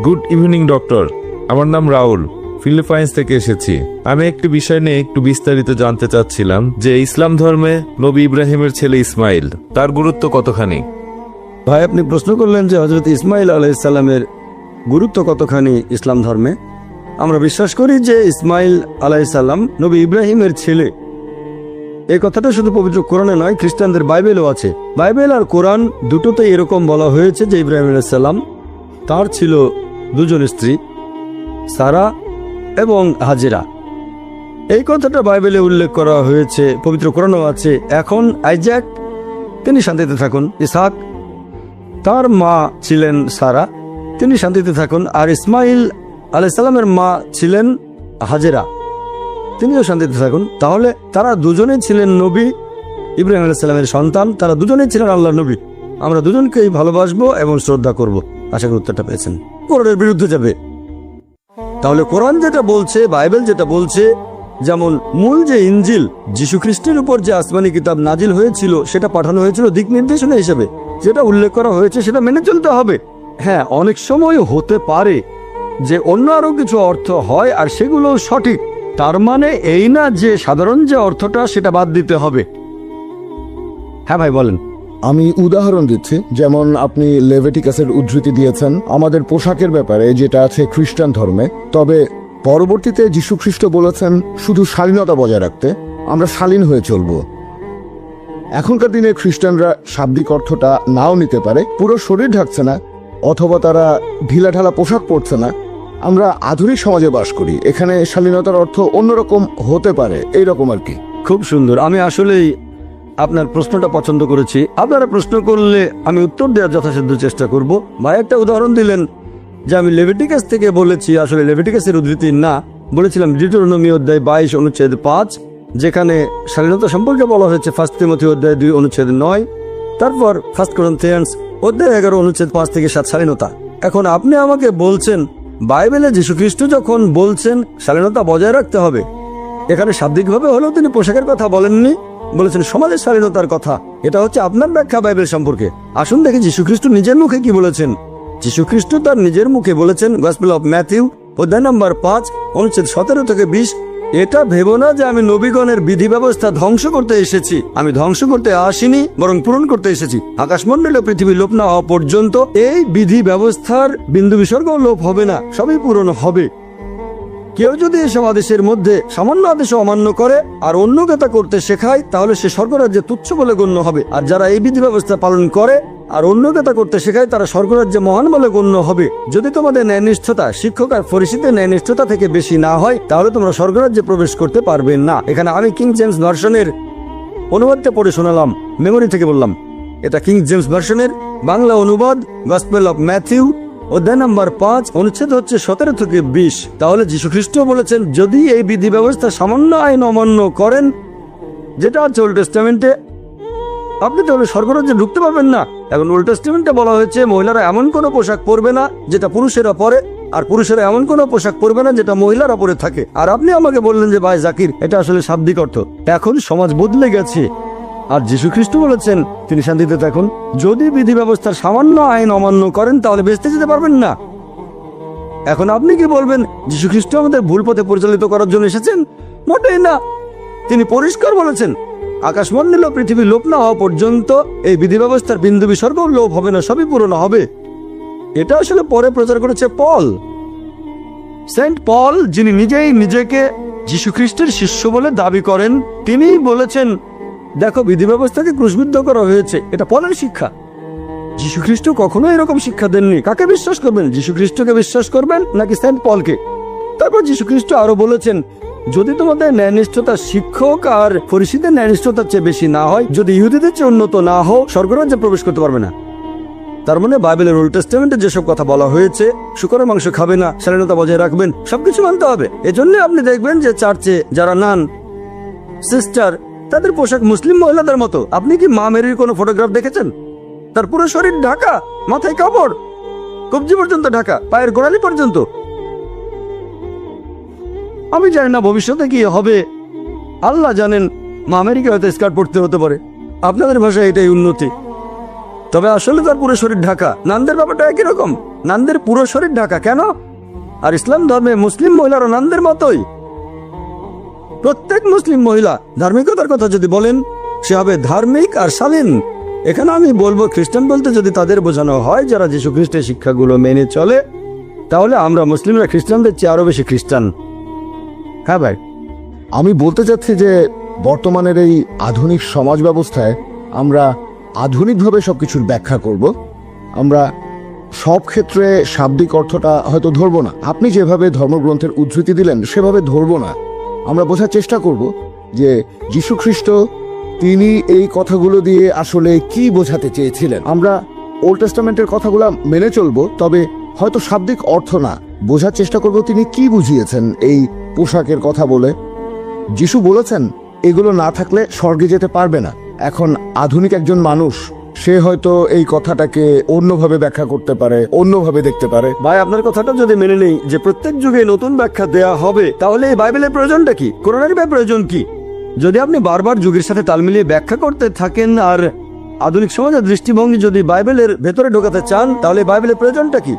গুড ইভিনিং ডক্টর, আমার নাম রাহুল, ফিলিপাইন্স থেকে এসেছি। আমি একটি বিষয় নিয়ে একটু বিস্তারিত জানতে চাচ্ছিলাম যে ইসলাম ধর্মে নবী ইব্রাহিমের ছেলে ইসমাইল, তার গুরুত্ব কতখানি? ভাই, আপনি প্রশ্ন করলেন যে হযরত ইসমাইল আলাইহিস সালামের গুরুত্ব কতখানি ইসলাম ধর্মে। আমরা বিশ্বাস করি যে ইসমাইল আলাইহিস সালাম নবী ইব্রাহিমের ছেলে। এই কথাটা শুধু পবিত্র কোরআনে নয়, খ্রিস্টানদের বাইবেলও আছে। বাইবেল আর কোরআন দুটোতেই এরকম বলা হয়েছে যে ইব্রাহিম আলাইহিস সালাম তার ছিল দুজন স্ত্রী, সারা এবং হাজেরা। এই কথাটা বাইবেলে উল্লেখ করা হয়েছে, পবিত্র কোরআনও আছে। এখন আইজাক, তিনি শান্তিতে থাকুন। ইসহাক, তার মা ছিলেন সারা, তিনি শান্তিতে থাকুন। আর ইসমাইল আলাইহিস সালামের মা ছিলেন হাজেরা, তিনিও শান্তিতে থাকুন। তাহলে তারা দুজনেই ছিলেন নবী, ইব্রাহিম আলাইহিস সালামের সন্তান। তারা দুজনেই ছিলেন আল্লাহর নবী। আমরা দুজনকেই ভালোবাসবো এবং শ্রদ্ধা করব। আশা করি উত্তরটা পেয়েছেন। কোরআনের বিরুদ্ধে যাবে, তাহলে কোরআন যেটা বলছে, বাইবেল যেটা বলছে, যেমন মূল যে ইনজিল, যীশু খ্রিস্টের উপর যে আসমানি কিতাব নাজিল হয়েছিল, সেটা পাঠানো হয়েছিল দিক নির্দেশনা হিসেবে। যেটা উল্লেখ করা হয়েছে সেটা মেনে চলতে হবে। হ্যাঁ, অনেক সময় হতে পারে যে অন্য আরো কিছু অর্থ হয় আর সেগুলো সঠিক। তার মানে এই না যে সাধারণ যে অর্থটা সেটা বাদ দিতে হবে। হ্যাঁ ভাই, বলেন। আমি উদাহরণ দিচ্ছি, যেমন আপনি লেভিটিকাসের উদ্ধৃতি দিয়েছেন আমাদের পোশাকের ব্যাপারে, যেটা আছে খ্রিস্টান ধর্মে। তবে পরবর্তীতে যীশু খ্রিস্ট বলেছেন শুধু শালীনতা বজায় রাখতে, আমরা শালীন হয়ে চলব। এখনকার দিনে খ্রিস্টানরা শাব্দিক অর্থটা নাও নিতে পারে, পুরো শরীর ঢাকছে না, অথবা তারা ঢিলাঢালা পোশাক পরছে না। আমরা আধুনিক সমাজে বাস করি, এখানে শালীনতার অর্থ অন্যরকম হতে পারে, এইরকম আর কি। খুব সুন্দর। আমি আসলেই আপনার প্রশ্নটা পছন্দ করেছি। আপনারা প্রশ্ন করলে আমি উত্তর দেওয়ার যথাসাধ্য চেষ্টা করব। ভাই একটা উদাহরণ দিলেন যে আমি লেভিটিকাস থেকে বলেছি, আসলে লেভিটিকাসের উদ্ধৃতি না, বলেছিলাম ডিউটেরোনমি অধ্যায় 22 অনুচ্ছেদ 5, যেখানে স্বাধীনতা সম্পর্কে বলা হয়েছে 1 তিমথি অধ্যায় 2 অনুচ্ছেদ 9, তারপর 1 করিন্থিয়ান্স অধ্যায় 11 অনুচ্ছেদ 5 থেকে 7 স্বাধীনতা। এখন আপনি আমাকে বলছেন বাইবেলে যীশুখ্রিস্ট যখন বলছেন স্বাধীনতা বজায় রাখতে হবে, এখানে শাব্দিকভাবে হলেও তিনি পোশাকের কথা বলেননি, বলেছেন সমাজের স্বাধীনতার কথা। এটা হচ্ছে আপনার ব্যাখ্যা বাইবেল সম্পর্কে। আসুন দেখি যীশুখ্রিস্ট নিজের মুখে কি বলেছেন। যীশুখ্রিস্ট তার নিজের মুখে বলেছেন, গসপেল অফ ম্যাথিউ অধ্যায় নম্বর 5 অনুচ্ছেদ 17 থেকে 20, এটা ভেবো না যে আমি নবীগণের বিধি ব্যবস্থা ধ্বংস করতে এসেছি। আমি ধ্বংস করতে আসিনি, বরং পূরণ করতে এসেছি। আকাশমণ্ডল ও পৃথিবী লোপ না হওয়া পর্যন্ত এই বিধি ব্যবস্থার বিন্দু বিসর্গ লোপ হবে না, সবই পূরণ হবে। কেউ যদি এসব আদেশের মধ্যে সামান্য আদেশ অমান্য করে আর অন্যকে তা করতে শেখায়, তাহলে সে স্বর্গরাজ্যে তুচ্ছ বলে গণ্য হবে। আর যারা এই বিধি ব্যবস্থা পালন করে আর অন্যকে তা করতে শেখায়, তারা স্বর্গরাজ্যে মহান বলে গণ্য হবে। যদি তোমাদের ন্যায়নিষ্ঠতা শিক্ষক আর ফরিসীদের ন্যায়নিষ্ঠতা থেকে বেশি না হয়, তাহলে তোমরা স্বর্গরাজ্যে প্রবেশ করতে পারবে না। এখানে আমি কিং জেমস ভার্সনের অনুবাদটা পড়ে শোনালাম, মেমোরি থেকে বললাম। এটা কিং জেমস ভার্সনের বাংলা অনুবাদ, গসপেল অফ ম্যাথিউ অধ্যায় নম্বর 5 অনুচ্ছেদ হচ্ছে 17 থেকে 20। তাহলে যীশুখ্রিস্ট বলেছেন, যদি এই বিধি ব্যবস্থা সামান্য আইন অমান্য করেন, যেটা আছে ওল্ড টেস্টামেন্টে, আপনি তাহলে স্বর্গরাজ্যে ঢুকতে পারবেন না। এখন ওল্ড টেস্টামেন্টে বলা হয়েছে মহিলারা এমন কোনো পোশাক পরবে না যেটা পুরুষেরা পরে, আর পুরুষেরা এমন কোনো পোশাক পরবে না যেটা মহিলারা পরে থাকে। আর আপনি আমাকে বললেন যে ভাই জাকির, এটা আসলে শাব্দিক অর্থ। এখন সমাজ বদলে গেছে, আর যীশুখ্রিস্ট বলেছেন তিনি শান্তিতে থাকুন। যদি বিধি ব্যবস্থার সামান্য আইন অমান্য করেন, তাহলে বেঁচতে যেতে পারবেন না। এখন আপনি কি বলবেন যীশুখ্রিস্ট আমাদের ভুল পথে পরিচালিত করার জন্য এসেছেন? মোটেই না। তিনি পরিষ্কার বলেছেন, আকাশমণ্ডল ও পৃথিবী লোপ না হওয়া পর্যন্ত এই বিধি ব্যবস্থার বিন্দু বিসর্গ লোপ হবে না, সবই পূরণ হবে। এটা আসলে পরে প্রচার করেছে পল, সেন্ট পল, যিনি নিজেই নিজেকে যীশুখ্রিস্টের শিষ্য বলে দাবি করেন। তিনিই বলেছেন, দেখো বিধি ব্যবস্থাকে ক্রুশবিদ্ধ করা হয়েছে। এটা পলের শিক্ষা। যীশুখ্রিস্ট কখনো এরকম শিক্ষা দেননি। কাকে বিশ্বাস করবেন? যীশুখ্রিস্টকে বিশ্বাস করবেন নাকি সেন্ট পলকে? তারপর যীশুখ্রিস্ট আরো বলেছেন, যদি তোমাদের ন্যায়নিষ্ঠতা শিক্ষক আর ফরিসীদের ন্যায়নিষ্ঠতার চেয়ে বেশি না হয়, যদি ইহুদিদের চেয়ে উন্নত না হও, স্বর্গরাজ্যে প্রবেশ করতে পারবে না। তার মানে বাইবেলের ওল্ড টেস্টামেন্টে যেসব কথা বলা হয়েছে, শুকরের মাংস খাবে না, স্বাধীনতা বজায় রাখবেন, সবকিছু মানতে হবে। এজন্য আপনি দেখবেন যে চার্চে যারা নান সিস্টার, তাদের পোশাক মুসলিম মহিলাদের মতো। আপনি কি মা মেরির কোনো ফটোগ্রাফ দেখেছেন? তার পুরো শরীর ঢাকা, মাথায় কাপড়, কবজি পর্যন্ত ঢাকা, পায়ের গোড়ালি পর্যন্ত। আমি জানি না ভবিষ্যতে কি হবে, আল্লাহ জানেন। মা আমেরিকা হয়তো স্কার্ট পড়তে হতে পারে, আপনাদের ভাষায় এটাই উন্নতি। তবে আসলে তার পুরো শরীর ঢাকা। নানদের ব্যাপারটা একই রকম, নানদের পুরো শরীর ঢাকা। কেন? আর ইসলাম ধর্মে মুসলিম মহিলারা নানদের মতোই। প্রত্যেক মুসলিম মহিলা ধার্মিকতার কথা যদি বলেন, সে হবে ধার্মিক আর শালীন। এখানে আমি বলবো, খ্রিস্টান বলতে যদি তাদের বোঝানো হয় যারা যীশু খ্রিস্টের শিক্ষাগুলো মেনে চলে, তাহলে আমরা মুসলিমরা খ্রিস্টানদের চেয়ে আরো বেশি খ্রিস্টান। হ্যাঁ ভাই, আমি বলতে চাচ্ছি যে বর্তমানের এই আধুনিক সমাজ ব্যবস্থায় আমরা আধুনিকভাবে সবকিছুর ব্যাখ্যা করব। আমরা সব ক্ষেত্রে শাব্দিক অর্থটা হয়তো ধরবো না। আপনি যেভাবে ধর্মগ্রন্থের উদ্ধৃতি দিলেন সেভাবে ধরবো না। আমরা বোঝার চেষ্টা করব যে যীশুখ্রিস্ট তিনি এই কথাগুলো দিয়ে আসলে কি বোঝাতে চেয়েছিলেন। আমরা ওল্ড টেস্টামেন্টের কথাগুলো মেনে চলবো, তবে হয়তো শাব্দিক অর্থ না, বোঝার চেষ্টা করব তিনি কি বুঝিয়েছেন এই পোশাকের কথা বলে। যিশু বলেছেন এগুলো না থাকলে স্বর্গে যেতে পারবে না। এখন আধুনিক একজন মানুষ, সে হয়তো এই কথাটাকে অন্যভাবে ব্যাখ্যা করতে পারে, অন্যভাবে দেখতে পারে। ভাই, আপনার কথাটা যদি মেনে নেই যে প্রত্যেক যুগে নতুন ব্যাখ্যা দেয়া হবে, তাহলে এই বাইবেলের প্রয়োজনটা কি? কোরআনের প্রয়োজন কি? যদি আপনি বারবার যুগের সাথে তাল মিলিয়ে ব্যাখ্যা করতে থাকেন আর আধুনিক সমাজের দৃষ্টিভঙ্গি যদি বাইবেলের ভেতরে ঢোকাতে চান, তাহলে বাইবেলের প্রয়োজনটা কি?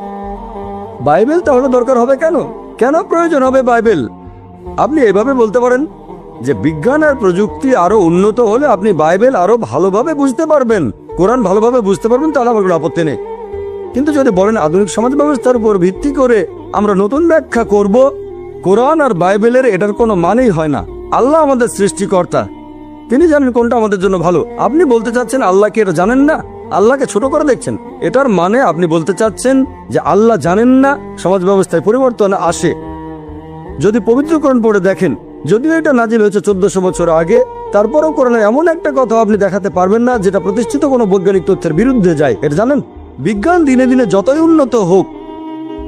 বাইবেল তাহলে দরকার হবে কেন? কেন প্রয়োজন হবে বাইবেল? আপনি এভাবে বলতে পারেন যে বিজ্ঞান আর প্রযুক্তি আরো উন্নত হলে আপনি বাইবেল আরো ভালোভাবে বুঝতে পারবেন, কোরআন ভালোভাবে বুঝতে পারবেন, তাহলে আমার কোনো আপত্তি নেই। কিন্তু যদি বলেন আধুনিক সমাজ ব্যবস্থার উপর ভিত্তি করে আমরা নতুন ব্যাখ্যা করব, কোরআন আর বাইবেলের এটার কোনো মানেই হয় না। আল্লাহ আমাদের সৃষ্টিকর্তা, তিনি জানেন কোনটা আমাদের জন্য ভালো। আপনি বলতে চাচ্ছেন আল্লাহকে এটা জানেন না, আল্লাহকে ছোট করে দেখছেন। এটার মানে আপনি বলতে চাচ্ছেন যে আল্লাহ জানেন না সমাজ ব্যবস্থায় পরিবর্তন আসে। যদি পবিত্র কোরআন পড়ে দেখেন, যদিও এটা নাজিল হয়েছে 1400 বছর আগে, তারপরেও কোরআনের এমন একটা কথা আপনি দেখাতে পারবেন না যেটা প্রতিষ্ঠিত কোনো বৈজ্ঞানিক তথ্যের বিরুদ্ধে যায়। এটা জানেন? বিজ্ঞান দিনে দিনে যতই উন্নত হোক,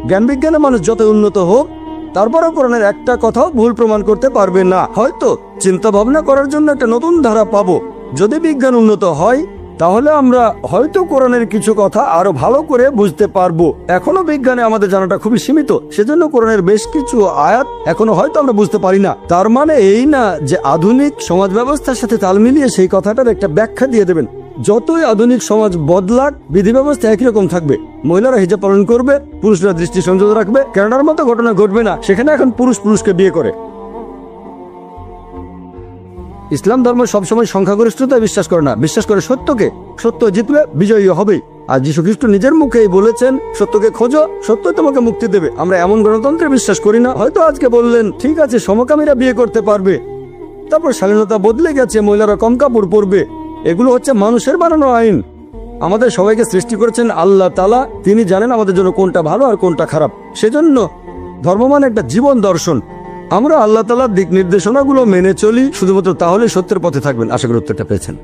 জ্ঞান বিজ্ঞানের মানুষ যতই উন্নত হোক, তারপরে কোরআনের একটা কথাও ভুল প্রমাণ করতে পারবে না। হয়তো চিন্তা ভাবনা করার জন্য একটা নতুন ধারা পাবো। যদি বিজ্ঞান উন্নত হয় তাহলে আমরা হয়তো কোরআনের কিছু কথা আরো ভালো করে বুঝতে পারবো। এখনো বিজ্ঞানে আমাদের জানাটা খুবই সীমিত, সেজন্য কোরআনের বেশ কিছু আয়াত এখনো হয়তো আমরা বুঝতে পারি না। তার মানে এই না যে আধুনিক সমাজ ব্যবস্থার সাথে তাল মিলিয়ে সেই কথাটার একটা ব্যাখ্যা দিয়ে দেবেন। যতই আধুনিক সমাজ বদলাক, বিধি ব্যবস্থা একই রকম থাকবে। মহিলারা হিজাব পালন করবে, পুরুষরা দৃষ্টি সংযত রাখবে। কানাডার মতো ঘটনা ঘটবে না, সেখানে এখন পুরুষ পুরুষকে বিয়ে করে। ইসলাম ধর্ম সবসময় সংখ্যাগরিষ্ঠতায় বিশ্বাস করে না, বিশ্বাস করে সত্যকে। সত্য জিতবে, বিজয়ী হবে। আর যীশু খ্রিস্ট নিজের মুখেই বলেছেন, সত্যকে খোঁজো, সত্য তোমাকে মুক্তি দেবে। আমরা এমন গণতন্ত্রে বিশ্বাস করি না। হয়তো আজকে বললেন ঠিক আছে সমকামীরা বিয়ে করতে পারবে, তারপর স্বাধীনতা বদলে গেছে, মহিলারা কম কাপড় পরবে। এগুলো হচ্ছে মানুষের বানানো আইন। আমাদের সবাইকে সৃষ্টি করেছেন আল্লাহ তাআলা, তিনি জানেন আমাদের জন্য কোনটা ভালো আর কোনটা খারাপ। সেজন্য ধর্ম মানে একটা জীবন দর্শন। আমরা আল্লাহ তাআলার দিক নির্দেশনাগুলো মেনে চলি, শুধুমাত্র তাহলে সত্যের পথে থাকবেন। আশা করি উত্তরটা পেয়েছেন।